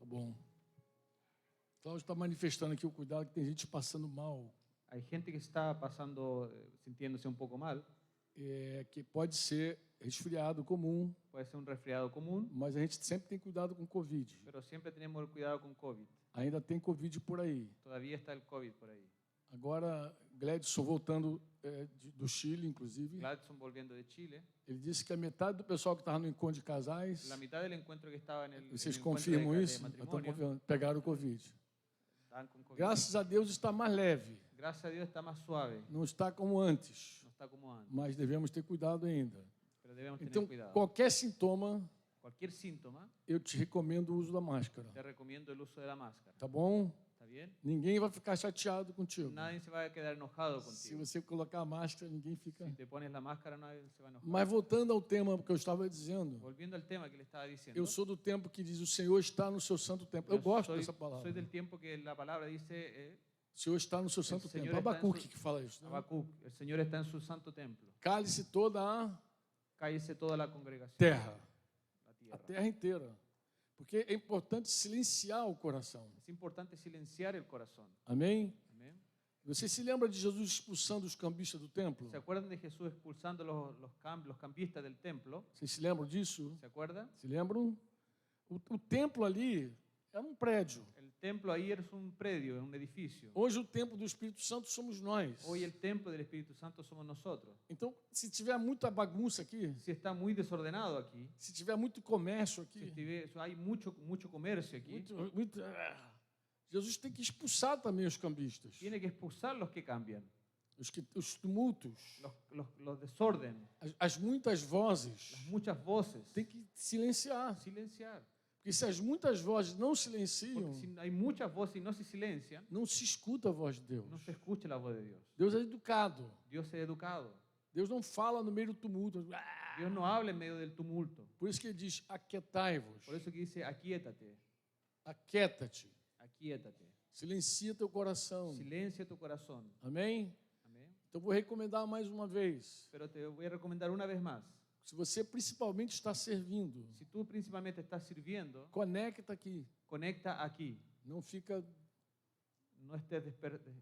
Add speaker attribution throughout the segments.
Speaker 1: bom. Cláudio está manifestando aqui o cuidado que tem gente passando mal,
Speaker 2: Hay gente que está pasando, sintiéndose un poco mal.
Speaker 1: que pode ser resfriado comum,
Speaker 2: Puede ser un resfriado común,
Speaker 1: mas a gente sempre tem cuidado com Covid.
Speaker 2: pero siempre tenemos cuidado con COVID.
Speaker 1: Ainda tem Covid por aí.
Speaker 2: Todavía está el COVID por ahí.
Speaker 1: Agora, Gladson voltando do Chile, inclusive,
Speaker 2: Gladson volviendo de Chile.
Speaker 1: ele disse que a metade do pessoal que estava no encontro de casais,
Speaker 2: La mitad del encuentro que estaba en el
Speaker 1: vocês
Speaker 2: encuentro
Speaker 1: confirmam
Speaker 2: de
Speaker 1: isso? Estão
Speaker 2: matrimonio,
Speaker 1: confirmando, pegaram o Covid.
Speaker 2: estaban con COVID.
Speaker 1: Graças a Deus está mais leve,
Speaker 2: Gracias a Dios está más suave,
Speaker 1: não está como antes,
Speaker 2: no está como antes,
Speaker 1: mas devemos ter cuidado ainda.
Speaker 2: pero debemos tener
Speaker 1: Então,
Speaker 2: cuidado.
Speaker 1: qualquer sintoma,
Speaker 2: Cualquier síntoma,
Speaker 1: eu te recomendo o uso da máscara,
Speaker 2: te recomiendo el uso de la máscara.
Speaker 1: tá bom?
Speaker 2: ¿Está bien?
Speaker 1: Ninguém vai ficar chateado contigo.
Speaker 2: Nadie se va a quedar enojado
Speaker 1: Se
Speaker 2: contigo.
Speaker 1: você colocar a máscara, ninguém fica...
Speaker 2: Si te pones la máscara, nadie se va a enojar.
Speaker 1: Mas voltando ao tema que eu estava dizendo,
Speaker 2: Volviendo al tema que le estaba diciendo,
Speaker 1: eu sou do tempo que diz o Senhor está no seu santo templo. Eu gosto dessa palavra.
Speaker 2: soy del tiempo que la palabra dice,
Speaker 1: O Senhor está no seu santo
Speaker 2: Senhor
Speaker 1: templo.
Speaker 2: está em
Speaker 1: Abacuque
Speaker 2: su-
Speaker 1: que fala isso. Né?
Speaker 2: Habacuc, el Señor está en su santo templo.
Speaker 1: Cale-se toda a
Speaker 2: Cállese toda la congregación,
Speaker 1: terra,
Speaker 2: la
Speaker 1: a
Speaker 2: tierra.
Speaker 1: terra inteira. Porque é importante silenciar o coração.
Speaker 2: Es importante silenciar el corazón.
Speaker 1: Amém?
Speaker 2: Amén.
Speaker 1: Você se lembra de Jesus expulsando os cambistas do templo?
Speaker 2: ¿Se acuerdan de Jesús expulsando los campistas del templo?
Speaker 1: Vocês se lembram disso?
Speaker 2: ¿Se acuerdan?
Speaker 1: Se lembram? O templo ali era um prédio.
Speaker 2: El templo ahí es un predio, es un edificio.
Speaker 1: Hoje o templo do Espírito Santo somos nós.
Speaker 2: Hoy el templo del Espíritu Santo somos nosotros.
Speaker 1: Então, se tiver muita bagunça aqui,
Speaker 2: Si está muy desordenado aquí,
Speaker 1: se tiver muito comércio aqui,
Speaker 2: hay mucho comercio aquí,
Speaker 1: Jesus tem que expulsar também os cambistas,
Speaker 2: tiene que expulsar los que cambian,
Speaker 1: os tumultos,
Speaker 2: los desorden,
Speaker 1: as muitas vozes.
Speaker 2: las muchas voces.
Speaker 1: Tem que silenciar.
Speaker 2: Silenciar.
Speaker 1: Porque se as muitas vozes não silenciam,
Speaker 2: Porque si hay muchas voces y no se silencian,
Speaker 1: não se escuta a voz de Deus.
Speaker 2: no se escucha la voz de Dios.
Speaker 1: Deus é educado.
Speaker 2: Dios es educado.
Speaker 1: Deus não fala no meio do tumulto.
Speaker 2: Dios no habla en medio del tumulto.
Speaker 1: Por isso que ele diz, aquietai-vos,
Speaker 2: Por eso que dice, aquíétate,
Speaker 1: aquieta-te,
Speaker 2: aquíétate.
Speaker 1: silencia teu coração.
Speaker 2: Silencia tu corazón.
Speaker 1: Amém?
Speaker 2: Amén.
Speaker 1: Então vou recomendar mais uma vez.
Speaker 2: Pero te voy a recomendar una vez más.
Speaker 1: Se você principalmente está servindo,
Speaker 2: Si tú principalmente estás sirviendo,
Speaker 1: conecta aqui.
Speaker 2: conecta aquí.
Speaker 1: Não fica
Speaker 2: No estés
Speaker 1: desperto.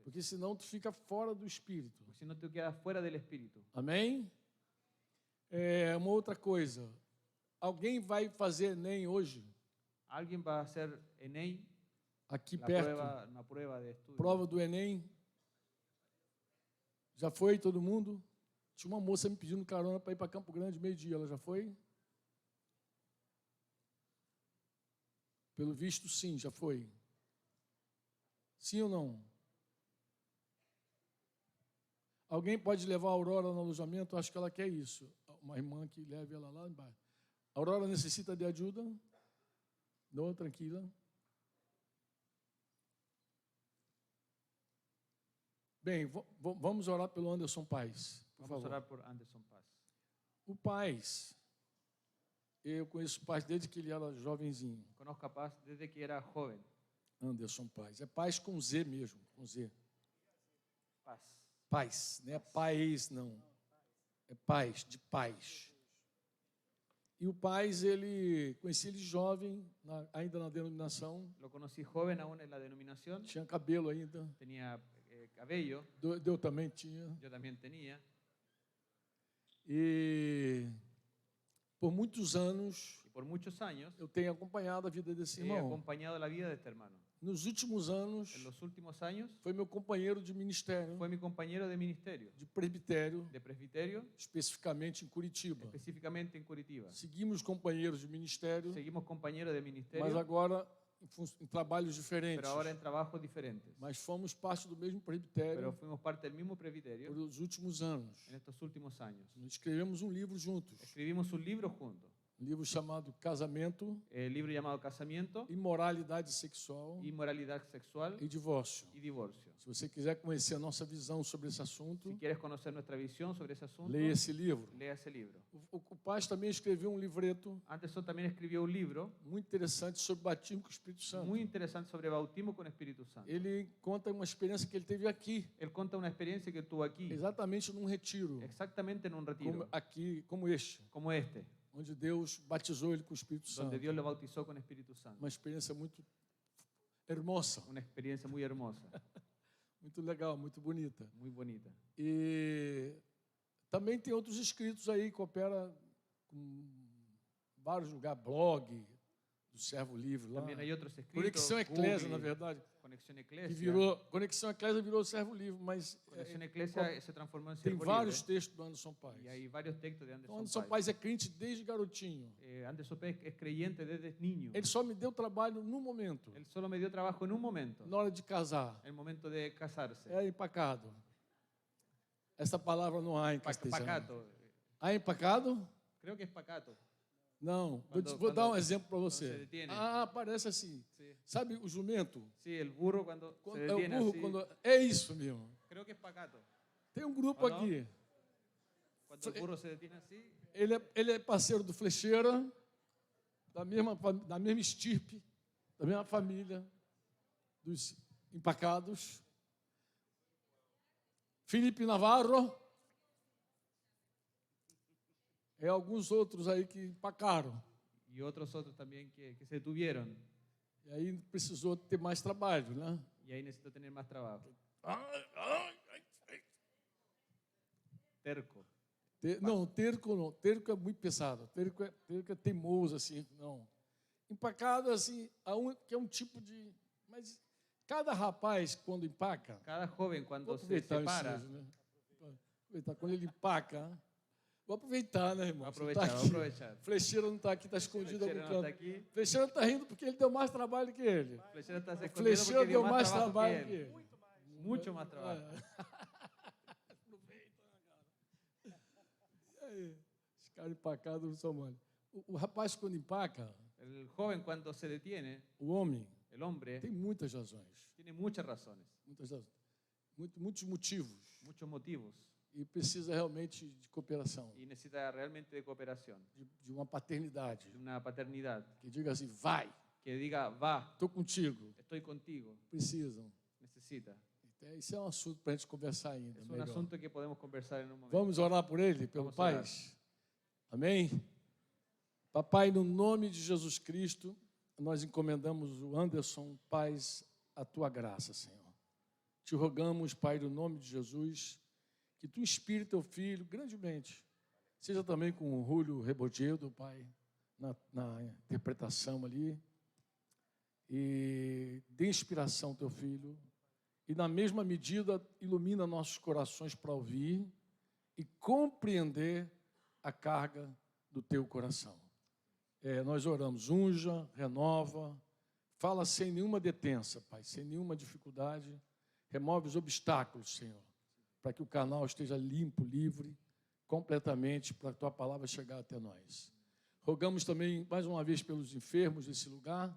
Speaker 1: Porque senão tu fica fora do Espírito.
Speaker 2: porque si no te quedas fuera del Espíritu.
Speaker 1: Amém? Uma outra coisa. Alguém vai fazer Enem hoje?
Speaker 2: Alguien va a hacer ENEI,
Speaker 1: Aqui perto.
Speaker 2: una prueba de estudio.
Speaker 1: Prova do Enem. Já foi todo mundo? Tinha uma moça me pedindo carona para ir para Campo Grande, meio-dia. Ela já foi? Pelo visto, sim, já foi. Sim ou não? Alguém pode levar a Aurora no alojamento? Acho que ela quer isso. Uma irmã que leve ela lá embaixo. A Aurora necessita de ajuda? Não, tranquila. Bem, vamos orar pelo Anderson Paes. Por
Speaker 2: Vamos a
Speaker 1: favor.
Speaker 2: orar por Anderson Paz.
Speaker 1: O Paes, eu conheço o Paes desde que ele era jovenzinho.
Speaker 2: Conozco a Paz desde que era joven.
Speaker 1: Anderson Paes. É Paes com Z mesmo, com Z.
Speaker 2: Paz.
Speaker 1: Paes, não é Paes, não. É Paes, de paz. E o Paes, conheci ele jovem, ainda na denominação,
Speaker 2: Lo conocí joven aún en la denominación.
Speaker 1: tinha cabelo ainda,
Speaker 2: Tenía cabello.
Speaker 1: eu também tinha.
Speaker 2: Yo también tenía.
Speaker 1: E por muitos anos
Speaker 2: Y por muchos años
Speaker 1: eu tenho acompanhado a vida desse
Speaker 2: he
Speaker 1: irmão.
Speaker 2: acompañado la vida de este hermano.
Speaker 1: Nos últimos anos,
Speaker 2: En los últimos años
Speaker 1: foi meu companheiro de ministério,
Speaker 2: fue mi compañero de ministerio,
Speaker 1: de presbitério,
Speaker 2: de presbiterio,
Speaker 1: especificamente em Curitiba.
Speaker 2: específicamente en Curitiba.
Speaker 1: Seguimos companheiros de ministério,
Speaker 2: Seguimos compañeros de
Speaker 1: mas
Speaker 2: ministerio,
Speaker 1: agora em trabalhos diferentes.
Speaker 2: pero ahora en trabajos diferentes.
Speaker 1: Mas fomos parte do mesmo
Speaker 2: Pero
Speaker 1: presbitério
Speaker 2: fuimos parte del mismo presbiterio
Speaker 1: por os últimos anos.
Speaker 2: en estos últimos años.
Speaker 1: Escrevemos um livro juntos,
Speaker 2: Escribimos un libro juntos,
Speaker 1: um livro chamado Casamento,
Speaker 2: el libro llamado Casamiento,
Speaker 1: Imoralidade Sexual
Speaker 2: Inmoralidad Sexual
Speaker 1: e Divórcio.
Speaker 2: y Divorcio.
Speaker 1: Se você quiser conhecer a nossa visão sobre esse assunto,
Speaker 2: Si quieres conocer nuestra visión sobre ese asunto,
Speaker 1: leia esse livro.
Speaker 2: lea ese libro.
Speaker 1: O Paz também escreveu um livreto
Speaker 2: Anderson también escribió un libro
Speaker 1: muito interessante sobre batismo com o Espírito Santo.
Speaker 2: muy interesante sobre bautismo con Espíritu Santo.
Speaker 1: Ele conta uma experiência que ele teve aqui,
Speaker 2: Él cuenta una experiencia que tuvo aquí,
Speaker 1: exatamente num retiro,
Speaker 2: exactamente en un retiro,
Speaker 1: como este,
Speaker 2: como este,
Speaker 1: onde Deus batizou ele com o Espírito Santo.
Speaker 2: donde Dios lo bautizó con Espíritu Santo.
Speaker 1: Uma experiência muito hermosa,
Speaker 2: Una experiencia muy hermosa,
Speaker 1: muito legal, muito bonita.
Speaker 2: muy bonita.
Speaker 1: E também tem outros escritos aí que opera com vários lugares, blog do Servo Livre lá.
Speaker 2: También hay otros escritos,
Speaker 1: Conexão Eclésia, na
Speaker 2: Google,
Speaker 1: verdade,
Speaker 2: Conexión
Speaker 1: que
Speaker 2: Eclesia.
Speaker 1: virou Conexão Eclésia virou Servo Livre, mas
Speaker 2: Conexión Eclesia se transformó en
Speaker 1: tem
Speaker 2: Siervo
Speaker 1: vários
Speaker 2: Libre.
Speaker 1: textos do Anderson Paes.
Speaker 2: Y hay varios textos de
Speaker 1: Então,
Speaker 2: Anderson
Speaker 1: Anderson
Speaker 2: Paes.
Speaker 1: Paes é crente desde garotinho.
Speaker 2: Anderson Paes es creyente desde niño.
Speaker 1: Ele só me deu trabalho no momento,
Speaker 2: Él solo me dio trabajo en un momento,
Speaker 1: na hora de casar.
Speaker 2: el momento de casarse.
Speaker 1: É empacado. Essa palavra não há em castelhano.
Speaker 2: Pacato.
Speaker 1: Há empacado?
Speaker 2: Creo que es pacato.
Speaker 1: Não.
Speaker 2: Quando-
Speaker 1: Vou dar um
Speaker 2: quando-
Speaker 1: exemplo para
Speaker 2: quando se
Speaker 1: você.
Speaker 2: detiene.
Speaker 1: Parece assim.
Speaker 2: Sí.
Speaker 1: Sabe o jumento?
Speaker 2: Sí, el burro cuando se
Speaker 1: É o
Speaker 2: detiene
Speaker 1: burro
Speaker 2: así.
Speaker 1: quando... É isso mesmo.
Speaker 2: Creo que es pacato.
Speaker 1: Tem um grupo
Speaker 2: Ah, não?
Speaker 1: aqui.
Speaker 2: Cuando el burro se detiene así,
Speaker 1: Ele é parceiro do Flecheira, da mesma estirpe, da mesma família, dos empacados. Felipe Navarro. E alguns outros aí que empacaram.
Speaker 2: y otros también que se detuvieron.
Speaker 1: E aí precisou ter mais trabalho, né?
Speaker 2: Y ahí necesito tener más trabajo. Terco.
Speaker 1: Não, terco não. Terco é muito pesado. Terco é teimoso, assim, não. Empacado, assim, que é um tipo de... Mas cada rapaz, quando empaca...
Speaker 2: Cada joven
Speaker 1: Vou
Speaker 2: cuando se
Speaker 1: aproveitar o
Speaker 2: separa,
Speaker 1: ensejo, né? Aproveitar. Quando ele empaca... Vou aproveitar, né, irmão?
Speaker 2: va a
Speaker 1: Você
Speaker 2: aprovechar,
Speaker 1: tá
Speaker 2: va a
Speaker 1: aqui.
Speaker 2: aprovechar.
Speaker 1: Flecheira não está aqui, está escondido em
Speaker 2: Flecheira
Speaker 1: algum
Speaker 2: no
Speaker 1: canto.
Speaker 2: está aquí.
Speaker 1: Flecheira está rindo porque ele deu mais trabalho que ele.
Speaker 2: Flecheira está se escondiendo
Speaker 1: Flecheira
Speaker 2: porque
Speaker 1: deu
Speaker 2: dio
Speaker 1: mais
Speaker 2: más trabajo
Speaker 1: trabalho
Speaker 2: que
Speaker 1: que
Speaker 2: él.
Speaker 1: ele.
Speaker 2: Mucho más trabajo.
Speaker 1: E aí, os caras empacados não são mole. O rapaz, quando empaca,
Speaker 2: El joven cuando se detiene,
Speaker 1: o homem,
Speaker 2: el hombre,
Speaker 1: tem muitas razões.
Speaker 2: tiene muchas razones,
Speaker 1: Muitas razões. Muitos motivos.
Speaker 2: muchos motivos
Speaker 1: E precisa realmente de cooperação,
Speaker 2: y necesita realmente de cooperación,
Speaker 1: de uma paternidade.
Speaker 2: de una paternidad
Speaker 1: Que diga assim, vai,
Speaker 2: que diga, va,
Speaker 1: estou contigo.
Speaker 2: estoy contigo,
Speaker 1: Precisam.
Speaker 2: necesita.
Speaker 1: Então, isso é um assunto para a gente conversar ainda.
Speaker 2: Es un
Speaker 1: melhor.
Speaker 2: asunto que podemos conversar en un momento.
Speaker 1: Vamos orar por ele, pelo
Speaker 2: Vamos orar.
Speaker 1: Pai? Amém? Papai, no nome de Jesus Cristo, nós encomendamos o Anderson Paes à tua graça, Senhor. Te rogamos, Pai, no nome de Jesus, que tu inspire teu filho grandemente. Seja também com o Julio Rebodiedo, Pai, na interpretação ali. E dê inspiração ao teu filho. E, na mesma medida, ilumina nossos corações para ouvir e compreender a carga do teu coração. Nós oramos, unja, renova, fala sem nenhuma detença, Pai, sem nenhuma dificuldade, remove os obstáculos, Senhor, para que o canal esteja limpo, livre, completamente, para a tua palavra chegar até nós. Rogamos também, mais uma vez, pelos enfermos desse lugar,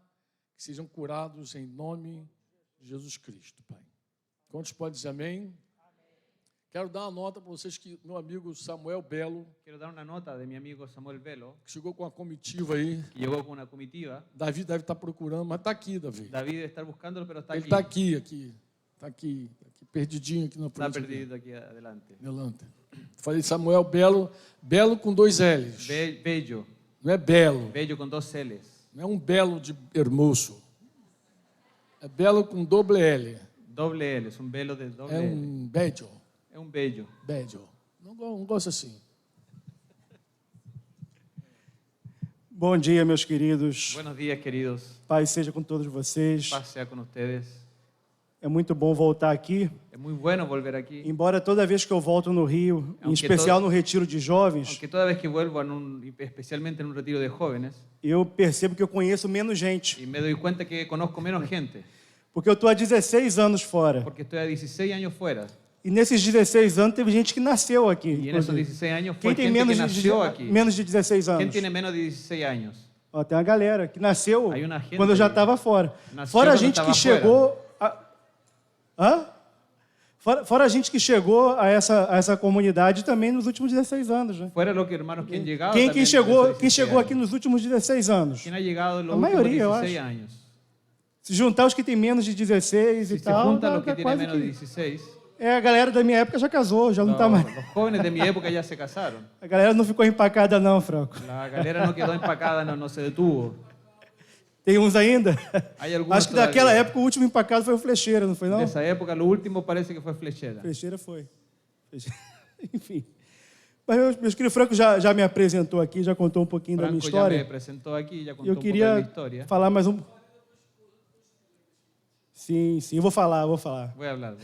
Speaker 1: que sejam curados em nome de Jesus Cristo, Pai. Quantos podem dizer amém? Quero dar uma nota para vocês que meu amigo Samuel Belo,
Speaker 2: Quiero dar una nota de mi amigo Samuel Velo,
Speaker 1: que chegou com uma comitiva aí.
Speaker 2: que llegó con una comitiva.
Speaker 1: Davi deve estar procurando, mas está aqui, Davi.
Speaker 2: David debe estar buscándolo, pero está
Speaker 1: Ele
Speaker 2: aquí.
Speaker 1: está aqui, perdidinho aqui na
Speaker 2: Está
Speaker 1: frente.
Speaker 2: perdido aquí adelante.
Speaker 1: Delante. Falei Samuel Belo, Belo com 2 L's.
Speaker 2: Bello,
Speaker 1: Não é Belo,
Speaker 2: bello con 2 L's.
Speaker 1: não é um belo de hermoso. É Belo com doble L.
Speaker 2: Doble L, es un velo de doble
Speaker 1: É
Speaker 2: L.
Speaker 1: um bello.
Speaker 2: Es un bello.
Speaker 1: Bello. Não gosto assim.
Speaker 3: Bom dia, meus queridos.
Speaker 2: Buenos días, queridos.
Speaker 3: Paz seja com todos vocês.
Speaker 2: Paz sea con ustedes.
Speaker 3: É muito bom voltar aqui.
Speaker 2: Es muy bueno volver aquí.
Speaker 3: Embora toda vez que eu volto no Rio, em especial no retiro de jovens,
Speaker 2: Aunque toda vez que vuelvo, especialmente en un retiro de jóvenes,
Speaker 3: eu percebo que eu conheço menos gente.
Speaker 2: y me doy cuenta que conozco menos gente,
Speaker 3: Porque eu estou há 16 anos fora.
Speaker 2: porque estoy a 16 años fuera.
Speaker 3: E nesses 16 anos teve gente que nasceu aqui.
Speaker 2: Y en esos
Speaker 3: inclusive.
Speaker 2: 16 años
Speaker 3: Quem
Speaker 2: fue
Speaker 3: tem
Speaker 2: gente que
Speaker 3: menos
Speaker 2: nació aquí.
Speaker 3: menos de 16
Speaker 2: ¿Quién
Speaker 3: anos?
Speaker 2: tiene menos de 16 años?
Speaker 3: Ó, tem uma galera que nasceu
Speaker 2: Hay una gente
Speaker 3: quando eu já
Speaker 2: aí.
Speaker 3: estava fora.
Speaker 2: Nasceu
Speaker 3: Fora a
Speaker 2: quando
Speaker 3: gente
Speaker 2: estava
Speaker 3: que chegou... Hã? Fora a gente que chegou a essa comunidade também nos últimos 16 anos, né?
Speaker 2: Fuera los que hermanos que han llegado.
Speaker 3: Quem
Speaker 2: también
Speaker 3: chegou,
Speaker 2: desde
Speaker 3: quem
Speaker 2: 16
Speaker 3: chegou
Speaker 2: años.
Speaker 3: aqui nos últimos 16 anos?
Speaker 2: ¿Quién ha llegado en los
Speaker 3: A
Speaker 2: últimos
Speaker 3: maioria, eu
Speaker 2: 16
Speaker 3: acho.
Speaker 2: años?
Speaker 3: Se juntar os que têm menos de 16
Speaker 2: Si
Speaker 3: e
Speaker 2: se
Speaker 3: tal,
Speaker 2: juntan
Speaker 3: dá
Speaker 2: los que tienen
Speaker 3: quase
Speaker 2: menos de
Speaker 3: que...
Speaker 2: 16,
Speaker 3: A galera da minha época já casou, já não tá mais.
Speaker 2: Los jóvenes de mi época ya se casaron.
Speaker 3: A galera não ficou empacada não, Franco.
Speaker 2: La galera no quedó empacada, no se detuvo.
Speaker 3: Tem uns ainda?
Speaker 2: Hay algunos
Speaker 3: Acho que daquela
Speaker 2: todavía.
Speaker 3: época o último empacado foi o Flecheira, não foi não?
Speaker 2: De esa época, lo último parece que fue Flechera.
Speaker 3: Flecheira foi. Enfim. Mas meus queridos, Franco já me apresentou aqui, já contou um pouquinho da minha
Speaker 2: Franco ya me
Speaker 3: história.
Speaker 2: presentó aquí, ya
Speaker 3: E
Speaker 2: contó
Speaker 3: eu
Speaker 2: un poco de la
Speaker 3: queria
Speaker 2: historia.
Speaker 3: falar mais um... Sim, eu vou falar.
Speaker 2: Voy a hablar.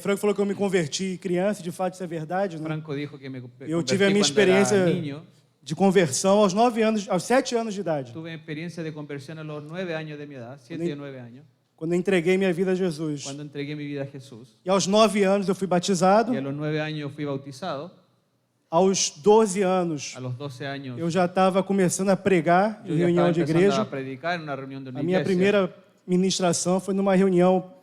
Speaker 3: Franco falou que eu me converti criança, de fato isso é verdade, né?
Speaker 2: Franco dijo que me
Speaker 3: Eu
Speaker 2: convertí
Speaker 3: tive a minha
Speaker 2: cuando era
Speaker 3: experiência
Speaker 2: niño.
Speaker 3: de conversão aos 7 anos de idade,
Speaker 2: Tuve experiencia de conversión a los 9 años de mi edad, 7 y 9 años,
Speaker 3: quando eu entreguei minha vida a Jesus.
Speaker 2: cuando entregué mi vida a Jesús.
Speaker 3: E aos 9 anos eu fui batizado,
Speaker 2: Y a los 9 años yo fui bautizado.
Speaker 3: aos 12 anos
Speaker 2: A los 12 años
Speaker 3: eu já estava começando a pregar
Speaker 2: yo
Speaker 3: em
Speaker 2: ya
Speaker 3: reunião
Speaker 2: estaba
Speaker 3: de
Speaker 2: empezando
Speaker 3: igreja.
Speaker 2: a predicar en una reunión de una
Speaker 3: A minha
Speaker 2: iglesia.
Speaker 3: primeira ministração foi numa reunião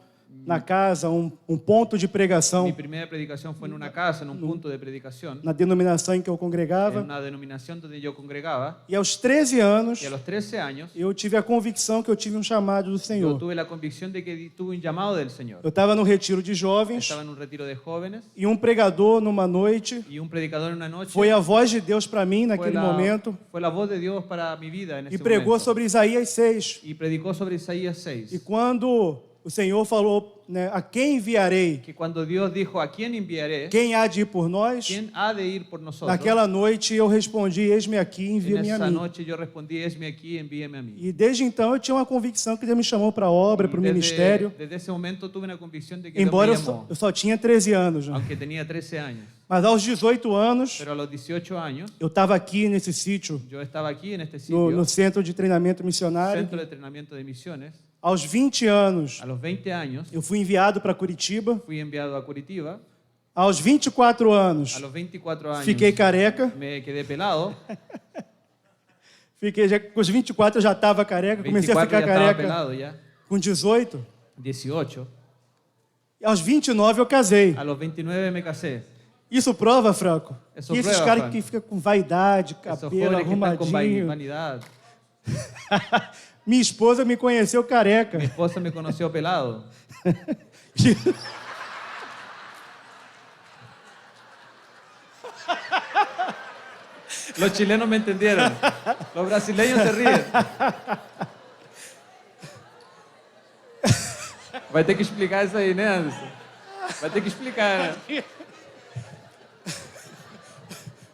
Speaker 3: na casa, um ponto de pregação
Speaker 2: Mi primera predicación fue en una casa, en un punto de predicación,
Speaker 3: na denominação em que eu
Speaker 2: en
Speaker 3: congregava.
Speaker 2: una denominación donde yo congregaba.
Speaker 3: E aos 13 anos
Speaker 2: Y a los 13 años
Speaker 3: eu tive a convicção que eu tive um chamado do
Speaker 2: yo
Speaker 3: Senhor.
Speaker 2: tuve la convicción de que tuve un llamado del Señor.
Speaker 3: Eu estava no retiro de jovens
Speaker 2: Estaba en un retiro de jóvenes
Speaker 3: e um pregador numa noite
Speaker 2: y un predicador en una noche
Speaker 3: foi a voz de Deus para mim
Speaker 2: fue
Speaker 3: naquele momento
Speaker 2: fue la voz de Dios para mi vida en
Speaker 3: e
Speaker 2: ese
Speaker 3: pregou
Speaker 2: momento.
Speaker 3: sobre Isaías 6.
Speaker 2: Y predicó sobre Isaías
Speaker 3: E
Speaker 2: 6.
Speaker 3: quando o Senhor falou, né, a quem enviarei?
Speaker 2: Que cuando Dios dijo, ¿a quién enviaré?
Speaker 3: Quem há de ir por nós?
Speaker 2: ¿Quién ha de ir por nosotros?
Speaker 3: Naquela noite eu respondi, eis-me aqui,
Speaker 2: En
Speaker 3: envia-me a
Speaker 2: esa
Speaker 3: mim.
Speaker 2: noche yo respondí, esme aquí, envíeme a mí.
Speaker 3: E desde então eu tinha uma convicção que Deus me chamou para a obra, para o
Speaker 2: Y
Speaker 3: ministério,
Speaker 2: desde ese momento tuve una convicción de que
Speaker 3: embora
Speaker 2: Dios me llamó,
Speaker 3: eu só tinha 13 anos. Né?
Speaker 2: aunque tenía 13 años.
Speaker 3: Mas aos 18 anos,
Speaker 2: Pero a los 18 años,
Speaker 3: eu estava aqui nesse sítio,
Speaker 2: yo estaba aquí en este sitio,
Speaker 3: no centro de treinamento missionário.
Speaker 2: Centro de Entrenamiento de Misiones.
Speaker 3: Aos 20 anos,
Speaker 2: A los 20 años
Speaker 3: eu fui enviado para Curitiba.
Speaker 2: fui enviado a Curitiba.
Speaker 3: Aos 24 anos,
Speaker 2: A los 24 años
Speaker 3: fiquei careca.
Speaker 2: me quedé pelado.
Speaker 3: Com os 24 eu já estava careca, comecei a
Speaker 2: 24
Speaker 3: ficar
Speaker 2: ya estaba
Speaker 3: careca
Speaker 2: pelado ya.
Speaker 3: com 18.
Speaker 2: 18.
Speaker 3: E aos 29 eu casei.
Speaker 2: A los 29 me casé.
Speaker 3: Isso prova, Franco,
Speaker 2: Isso
Speaker 3: que esses
Speaker 2: prova,
Speaker 3: caras
Speaker 2: Franco.
Speaker 3: que ficam com vaidade,
Speaker 2: Esos
Speaker 3: cabelo
Speaker 2: jóvenes que están con
Speaker 3: arrumadinho.
Speaker 2: vanidad.
Speaker 3: Minha esposa me conheceu careca.
Speaker 2: Mi esposa me conoció pelado. Los chilenos me entendieron. Los brasileños se ríen. Vai ter que explicar isso aí, né, Anderson? Vai ter que explicar, né?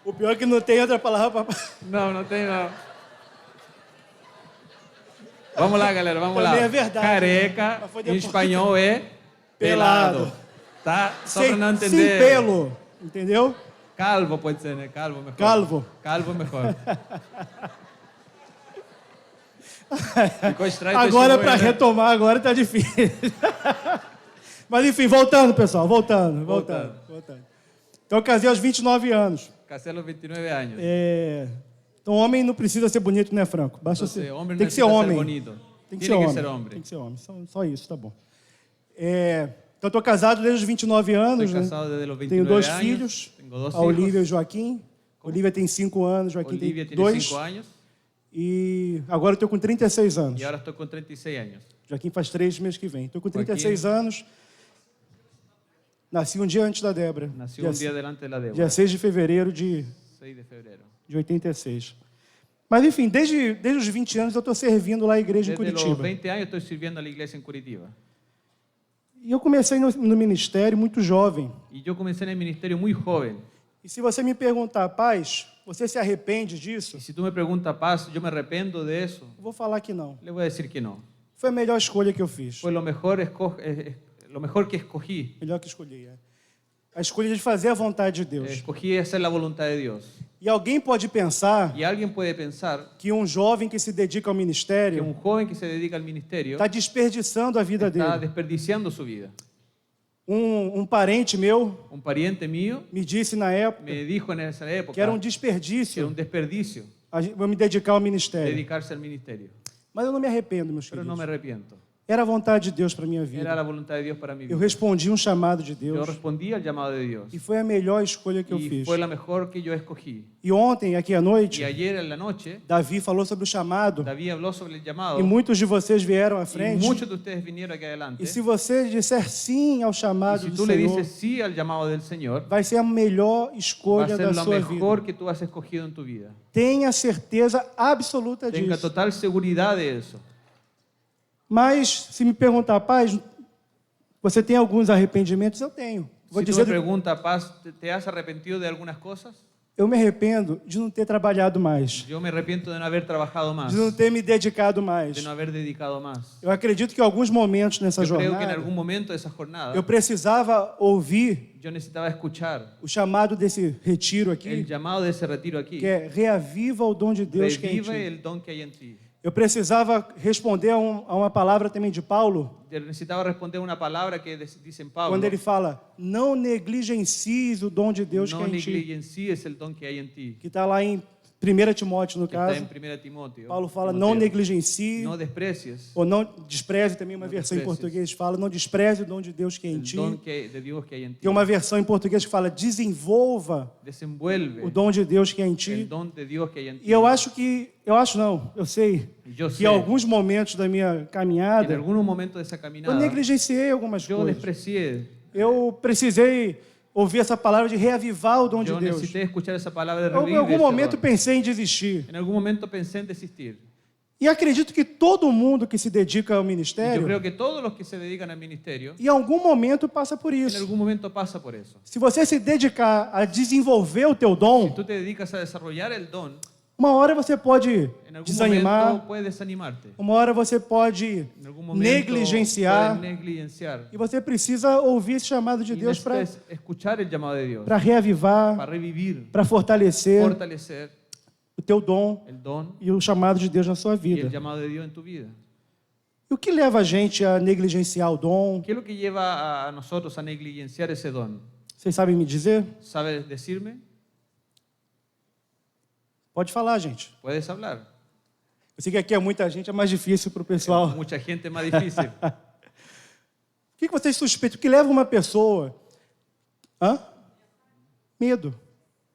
Speaker 3: O pior é que não tem outra palavra para...
Speaker 2: Não, não tem não. Vamos lá, galera, vamos
Speaker 3: Também
Speaker 2: lá.
Speaker 3: é verdade,
Speaker 2: Careca,
Speaker 3: mas foi
Speaker 2: em
Speaker 3: depois.
Speaker 2: espanhol é pelado. Tá? Só pra não
Speaker 3: sem
Speaker 2: entender.
Speaker 3: pelo, entendeu?
Speaker 2: Calvo pode ser, né? Calvo mejor.
Speaker 3: Calvo.
Speaker 2: Calvo mejor. Ficou estranho.
Speaker 3: Agora,
Speaker 2: testemunho,
Speaker 3: para
Speaker 2: né?
Speaker 3: retomar, agora tá difícil. Mas enfim, voltando, pessoal, voltando. Então eu casei aos 29 anos.
Speaker 2: Casé a los 29 años.
Speaker 3: Então homem não precisa ser bonito, né, Franco? Basta
Speaker 2: Entonces,
Speaker 3: ser...
Speaker 2: hombre
Speaker 3: Tem que ser
Speaker 2: necesita
Speaker 3: homem.
Speaker 2: bonito.
Speaker 3: Tem que
Speaker 2: Tiene
Speaker 3: ser
Speaker 2: que
Speaker 3: homem.
Speaker 2: ser hombre.
Speaker 3: Tem que ser homem. Só isso, tá bom. Então eu estou casado desde os 29 anos.
Speaker 2: Estoy
Speaker 3: Né?
Speaker 2: casado desde los 29
Speaker 3: Tenho 2
Speaker 2: años.
Speaker 3: filhos,
Speaker 2: Tengo dos
Speaker 3: a Olivia e o
Speaker 2: hijos.
Speaker 3: Joaquim. Olivia tem 5 anos, Joaquim
Speaker 2: Olivia
Speaker 3: tem
Speaker 2: tiene
Speaker 3: 2.
Speaker 2: 5 años
Speaker 3: E agora eu estou com 36 anos.
Speaker 2: y ahora estoy con 36 años.
Speaker 3: Joaquim faz 3 meses que vem. Estou com
Speaker 2: Joaquim.
Speaker 3: 36 anos. Nasci um dia antes da Débora.
Speaker 2: Nació un día delante de la
Speaker 3: Dia
Speaker 2: Débora.
Speaker 3: 6 de fevereiro de
Speaker 2: 6 de febrero.
Speaker 3: 86. Mas, enfim, desde os 20 anos eu estou servindo lá a igreja em
Speaker 2: Desde los
Speaker 3: Curitiba.
Speaker 2: 20 años estoy sirviendo a la iglesia en Curitiba.
Speaker 3: E eu comecei no ministério muito jovem.
Speaker 2: Y yo comencé en el ministerio muy joven.
Speaker 3: E se você me perguntar, Paz, você se arrepende disso?
Speaker 2: Y si tú me preguntas, Paz, ¿yo me arrepiento de eso?
Speaker 3: Eu vou falar que não.
Speaker 2: Le voy a decir que no.
Speaker 3: Foi a melhor escolha que eu fiz.
Speaker 2: Fue lo mejor que escogí.
Speaker 3: Melhor que escolhi. A escolha de fazer a vontade de Deus.
Speaker 2: Escogí hacer la voluntad de Dios.
Speaker 3: E alguém pode pensar
Speaker 2: Y alguien puede pensar
Speaker 3: que um jovem que se dedica ao
Speaker 2: que
Speaker 3: ministério
Speaker 2: un joven que se dedica al ministerio
Speaker 3: está desperdiçando a vida
Speaker 2: está
Speaker 3: dele.
Speaker 2: desperdiciando su vida.
Speaker 3: Um parente meu
Speaker 2: Un pariente mío
Speaker 3: me disse na época
Speaker 2: me dijo en esa época
Speaker 3: que era um
Speaker 2: que era
Speaker 3: desperdício
Speaker 2: un desperdicio
Speaker 3: eu me dedicar ao ministério.
Speaker 2: dedicarse al ministerio.
Speaker 3: Mas eu não me arrependo, meus
Speaker 2: Pero
Speaker 3: queridos.
Speaker 2: no me arrepiento.
Speaker 3: Era a vontade de Deus para minha vida.
Speaker 2: Era la voluntad de Dios para mi
Speaker 3: Eu
Speaker 2: vida.
Speaker 3: respondi um chamado de
Speaker 2: Yo
Speaker 3: Deus
Speaker 2: respondí al llamado de Dios.
Speaker 3: e foi a melhor escolha que eu
Speaker 2: Y
Speaker 3: fiz.
Speaker 2: fue la mejor que yo escogí.
Speaker 3: E ontem, aqui à noite,
Speaker 2: Y ayer en la noche,
Speaker 3: Davi falou sobre o chamado
Speaker 2: David habló sobre el llamado.
Speaker 3: e muitos de vocês vieram à
Speaker 2: Y
Speaker 3: frente.
Speaker 2: muchos de ustedes vinieron aquí adelante.
Speaker 3: E se você disser sim ao
Speaker 2: Y
Speaker 3: chamado
Speaker 2: si
Speaker 3: do
Speaker 2: tú le
Speaker 3: Senhor,
Speaker 2: dices sí al llamado del Señor,
Speaker 3: vai ser a melhor
Speaker 2: va a
Speaker 3: escolha
Speaker 2: ser
Speaker 3: da
Speaker 2: lo
Speaker 3: sua vida.
Speaker 2: mejor que tú has escogido en tu vida.
Speaker 3: Tenha certeza absoluta
Speaker 2: Tenga
Speaker 3: disso.
Speaker 2: total seguridad de eso.
Speaker 3: Mas, se me perguntar, paz, você tem alguns arrependimentos? Eu tenho. Vou
Speaker 2: Si tú
Speaker 3: dizer,
Speaker 2: me preguntas, Paz, ¿te has arrepentido de algunas cosas?
Speaker 3: eu me arrependo de não ter trabalhado mais,
Speaker 2: Yo me arrepiento de no haber trabajado más,
Speaker 3: de não ter me dedicado mais.
Speaker 2: de no haber dedicado más.
Speaker 3: Eu acredito que em alguns momentos nessa
Speaker 2: Yo creo que en
Speaker 3: jornada,
Speaker 2: algún momento de esa jornada,
Speaker 3: eu precisava ouvir
Speaker 2: yo necesitaba escuchar
Speaker 3: o chamado desse retiro
Speaker 2: el
Speaker 3: aqui,
Speaker 2: llamado de ese retiro aquí.
Speaker 3: que é reaviva o dom de Deus que é em
Speaker 2: Revive
Speaker 3: ti.
Speaker 2: el don que hay en ti.
Speaker 3: Eu precisava responder a uma palavra também de Paulo,
Speaker 2: Yo necesitaba responder una palabra que dice en Pablo.
Speaker 3: quando ele fala, não negligencies o dom de Deus que
Speaker 2: No
Speaker 3: é em ti,
Speaker 2: negligencies el don que hay en ti.
Speaker 3: que está lá em 1 Timóteo, no
Speaker 2: Que está
Speaker 3: caso.
Speaker 2: en 1 Timoteo.
Speaker 3: Paulo fala,
Speaker 2: Timoteo.
Speaker 3: não negligencie,
Speaker 2: No desprecies
Speaker 3: ou não despreze, também uma
Speaker 2: Não
Speaker 3: versão em
Speaker 2: desprecies.
Speaker 3: português fala, não despreze o dom de Deus que é em
Speaker 2: el
Speaker 3: ti.
Speaker 2: don de Dios que hay en ti.
Speaker 3: Tem uma versão em português que fala, desenvolva
Speaker 2: Desenvuelve
Speaker 3: o dom de Deus que é em
Speaker 2: el
Speaker 3: ti.
Speaker 2: don de Dios que hay en ti.
Speaker 3: E eu sei,
Speaker 2: Yo
Speaker 3: que
Speaker 2: sé
Speaker 3: em alguns momentos da minha
Speaker 2: que en
Speaker 3: caminhada,
Speaker 2: algún momento de esa
Speaker 3: eu
Speaker 2: caminada
Speaker 3: negligenciei algumas
Speaker 2: yo
Speaker 3: coisas.
Speaker 2: desprecié.
Speaker 3: Eu precisei ouvir essa palavra de reavivar o dom de
Speaker 2: Yo
Speaker 3: Deus.
Speaker 2: necesité escuchar esa palabra de
Speaker 3: Eu, em
Speaker 2: revivir
Speaker 3: algum
Speaker 2: ese
Speaker 3: momento,
Speaker 2: don.
Speaker 3: pensei em desistir.
Speaker 2: En algún momento pensé en desistir.
Speaker 3: E acredito que todo mundo que se dedica ao
Speaker 2: Y yo
Speaker 3: ministério,
Speaker 2: creo que todos los que se dedican al ministerio,
Speaker 3: em algum momento passa por
Speaker 2: en
Speaker 3: isso.
Speaker 2: algún momento pasa por eso.
Speaker 3: Se você se dedicar a desenvolver o teu dom,
Speaker 2: Si tú te dedicas a desarrollar el don,
Speaker 3: uma hora você pode
Speaker 2: en algún
Speaker 3: desanimar,
Speaker 2: momento puedes desanimarte.
Speaker 3: uma hora você pode
Speaker 2: En algún momento
Speaker 3: negligenciar,
Speaker 2: puedes negligenciar.
Speaker 3: e você precisa ouvir esse chamado de
Speaker 2: Y
Speaker 3: Deus para
Speaker 2: necesitas escuchar el llamado de Dios
Speaker 3: reavivar,
Speaker 2: para revivir,
Speaker 3: para fortalecer
Speaker 2: fortalecer
Speaker 3: o teu dom
Speaker 2: el don
Speaker 3: e o chamado de Deus na sua
Speaker 2: y el
Speaker 3: vida.
Speaker 2: llamado de Dios en tu vida.
Speaker 3: E o que leva a gente a negligenciar o dom?
Speaker 2: ¿Qué es lo que lleva a nosotros a negligenciar ese don?
Speaker 3: Vocês sabem me dizer?
Speaker 2: ¿Sabes decirme?
Speaker 3: Pode falar, gente.
Speaker 2: Puedes hablar.
Speaker 3: Eu sei que aqui é muita gente, é mais difícil para o pessoal.
Speaker 2: Mucha gente es más difícil.
Speaker 3: O que vocês suspeitam? O que leva uma pessoa? Hã? Medo.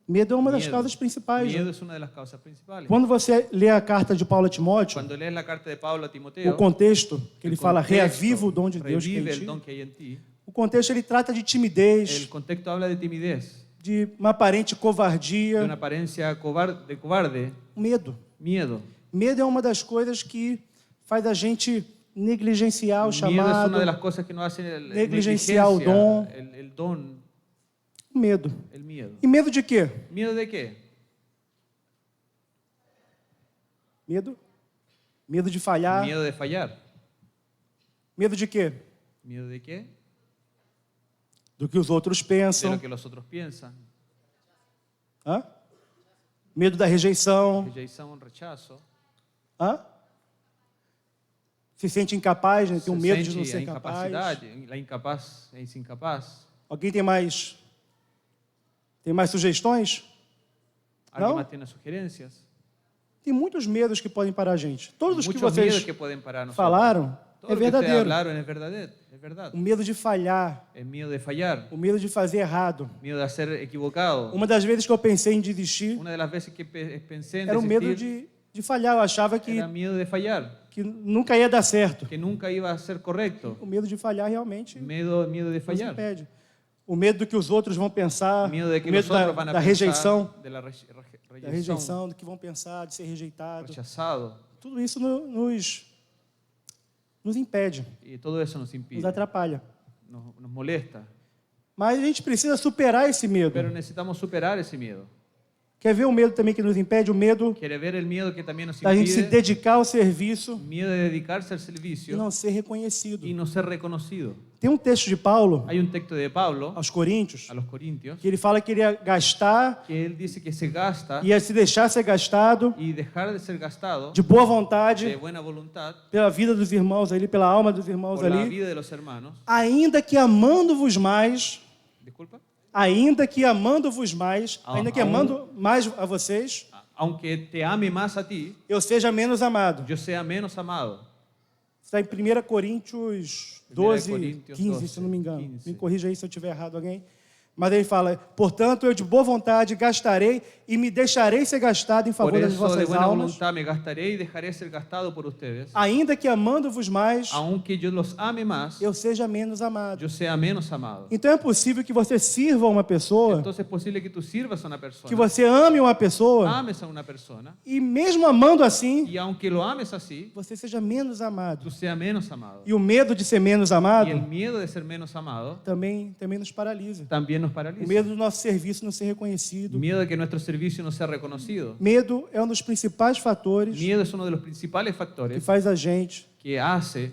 Speaker 3: Medo é uma das
Speaker 2: Miedo.
Speaker 3: causas principais.
Speaker 2: Miedo
Speaker 3: né?
Speaker 2: es una de las causas principales.
Speaker 3: Quando você lê a carta de Paulo a Timóteo,
Speaker 2: Cuando lees la carta de Pablo a
Speaker 3: o
Speaker 2: Timoteo,
Speaker 3: contexto, que ele
Speaker 2: el
Speaker 3: fala,
Speaker 2: contexto,
Speaker 3: reaviva o dom de Deus que é
Speaker 2: revive
Speaker 3: em
Speaker 2: el
Speaker 3: ti.
Speaker 2: don que hay en ti.
Speaker 3: O contexto, ele trata de timidez,
Speaker 2: El contexto habla de timidez,
Speaker 3: de uma aparente
Speaker 2: de
Speaker 3: covardia,
Speaker 2: una apariencia cobarde,
Speaker 3: medo.
Speaker 2: miedo.
Speaker 3: Medo é uma das coisas que faz a gente negligenciar o
Speaker 2: Miedo es
Speaker 3: chamado,
Speaker 2: una de las cosas que nos hacen
Speaker 3: negligenciar o dom.
Speaker 2: el don,
Speaker 3: medo.
Speaker 2: el miedo.
Speaker 3: E medo de quê?
Speaker 2: ¿Miedo de qué?
Speaker 3: Medo? Medo de falhar.
Speaker 2: Miedo de fallar.
Speaker 3: Medo de quê?
Speaker 2: ¿Miedo de qué?
Speaker 3: Do que os outros
Speaker 2: De
Speaker 3: pensam.
Speaker 2: lo que los otros piensan.
Speaker 3: Hã? Medo da rejeição.
Speaker 2: Rejeição, rechazo.
Speaker 3: Hã? Se sente incapaz, né? Tem um
Speaker 2: Se
Speaker 3: medo de
Speaker 2: sente
Speaker 3: não
Speaker 2: a
Speaker 3: ser capaz.
Speaker 2: incapacidade, la incapaz, es incapaz.
Speaker 3: Alguém tem mais? Tem mais sugestões?
Speaker 2: ¿Alguien
Speaker 3: Não?
Speaker 2: más tiene sugerencias?
Speaker 3: Tem muitos medos que podem parar a gente. Todos os que
Speaker 2: Muchos miedos
Speaker 3: vocês
Speaker 2: que pueden parar a nosotros.
Speaker 3: falaram
Speaker 2: Todo
Speaker 3: é
Speaker 2: lo que ustedes
Speaker 3: verdadeiro.
Speaker 2: hablaron es verdad, es verdad.
Speaker 3: O medo de falhar,
Speaker 2: El miedo de fallar,
Speaker 3: o medo de fazer errado.
Speaker 2: miedo de ser equivocado.
Speaker 3: Uma das vezes que eu pensei em desistir
Speaker 2: Una de las veces que pensé en
Speaker 3: era o medo
Speaker 2: desistir,
Speaker 3: de falhar. Eu achava
Speaker 2: era miedo de fallar,
Speaker 3: que nunca ia dar certo.
Speaker 2: que nunca iba a ser correcto.
Speaker 3: O medo de falhar realmente
Speaker 2: Miedo de
Speaker 3: nos
Speaker 2: fallar.
Speaker 3: impede. O medo do que os outros vão pensar,
Speaker 2: Miedo de que
Speaker 3: o medo
Speaker 2: los otros van a
Speaker 3: da
Speaker 2: pensar,
Speaker 3: rejeição,
Speaker 2: de la
Speaker 3: da
Speaker 2: rejeição,
Speaker 3: rejeição, do que vão pensar, de ser rejeitado.
Speaker 2: rechazado.
Speaker 3: Tudo isso nos impede,
Speaker 2: Y todo eso nos impide,
Speaker 3: nos atrapalha.
Speaker 2: nos molesta.
Speaker 3: Mas a gente precisa superar esse medo.
Speaker 2: Pero necesitamos superar ese miedo.
Speaker 3: Quer ver o medo também que nos impede? O medo
Speaker 2: ¿Quiere ver el miedo que también nos
Speaker 3: da gente se
Speaker 2: impide?
Speaker 3: dedicar ao serviço
Speaker 2: Miedo de dedicarse al
Speaker 3: e
Speaker 2: servicio
Speaker 3: não ser reconhecido.
Speaker 2: y no ser reconocido.
Speaker 3: Tem um texto de Paulo
Speaker 2: Hay un texto de Pablo
Speaker 3: aos Coríntios
Speaker 2: a los Corintios
Speaker 3: que ele fala que ele ia gastar,
Speaker 2: que él dice que se gasta
Speaker 3: ia se deixar ser gastado
Speaker 2: y dejar de ser gastado
Speaker 3: de boa
Speaker 2: de
Speaker 3: vontade
Speaker 2: buena voluntad
Speaker 3: pela vida dos irmãos ali, pela alma dos irmãos
Speaker 2: por la
Speaker 3: ali,
Speaker 2: vida de los hermanos.
Speaker 3: ainda que amando-vos mais,
Speaker 2: Disculpa.
Speaker 3: ainda que amando-vos mais, ainda que
Speaker 2: aún-
Speaker 3: amando mais a vocês,
Speaker 2: Aunque te ame más a ti,
Speaker 3: eu seja menos amado.
Speaker 2: yo sea menos amado.
Speaker 3: Está em 1 Coríntios 12,
Speaker 2: Coríntios
Speaker 3: 15,
Speaker 2: 12,
Speaker 3: se não me engano.
Speaker 2: 15.
Speaker 3: Me corrija aí se eu tiver errado alguém. Mas ele fala, portanto, eu de boa vontade gastarei e me deixarei ser gastado em
Speaker 2: Por
Speaker 3: favor das
Speaker 2: eso, de
Speaker 3: vossas
Speaker 2: buena
Speaker 3: almas,
Speaker 2: voluntad me gastaré y dejaré ser gastado por ustedes,
Speaker 3: ainda que amando-vos mais,
Speaker 2: aunque yo los ame más,
Speaker 3: eu seja menos amado.
Speaker 2: yo sea menos amado.
Speaker 3: Então é possível que você sirva uma pessoa,
Speaker 2: Entonces es posible que tú sirvas a una persona,
Speaker 3: que você ame uma pessoa,
Speaker 2: ames a una persona,
Speaker 3: e mesmo amando assim,
Speaker 2: y aunque lo ames así,
Speaker 3: você seja menos amado.
Speaker 2: tú seas menos amado.
Speaker 3: E o medo de ser menos
Speaker 2: Y el
Speaker 3: amado
Speaker 2: miedo de ser menos amado
Speaker 3: também nos paralisa.
Speaker 2: también nos
Speaker 3: O
Speaker 2: paraliza.
Speaker 3: medo do nosso serviço não ser reconhecido.
Speaker 2: Miedo de que nuestro servicio no sea reconocido.
Speaker 3: Medo é um dos principais fatores
Speaker 2: Miedo es uno de los principales
Speaker 3: que
Speaker 2: factores
Speaker 3: faz a gente
Speaker 2: que hace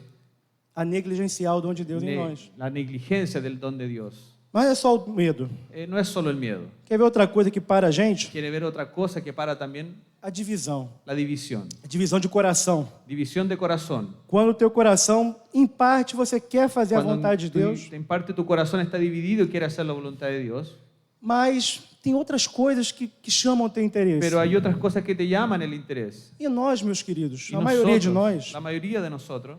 Speaker 3: a negligenciar o dom de Deus em nós.
Speaker 2: la negligencia del don de Dios.
Speaker 3: Mas é só o medo.
Speaker 2: No es solo el miedo.
Speaker 3: Quer ver outra coisa que para a gente?
Speaker 2: Quiere ver otra cosa que para también
Speaker 3: A divisão.
Speaker 2: la división.
Speaker 3: A divisão de coração.
Speaker 2: División de corazón.
Speaker 3: Quando o teu coração, em parte, você quer fazer a
Speaker 2: Cuando
Speaker 3: vontade de Deus,
Speaker 2: en parte tu corazón está dividido y quiere hacer la voluntad de Dios,
Speaker 3: mas tem outras coisas que chamam o teu interesse.
Speaker 2: pero hay otras cosas que te llaman el interés.
Speaker 3: E nós, meus queridos,
Speaker 2: Y
Speaker 3: a maioria de
Speaker 2: nosotros,
Speaker 3: nós,
Speaker 2: la mayoría de nosotros,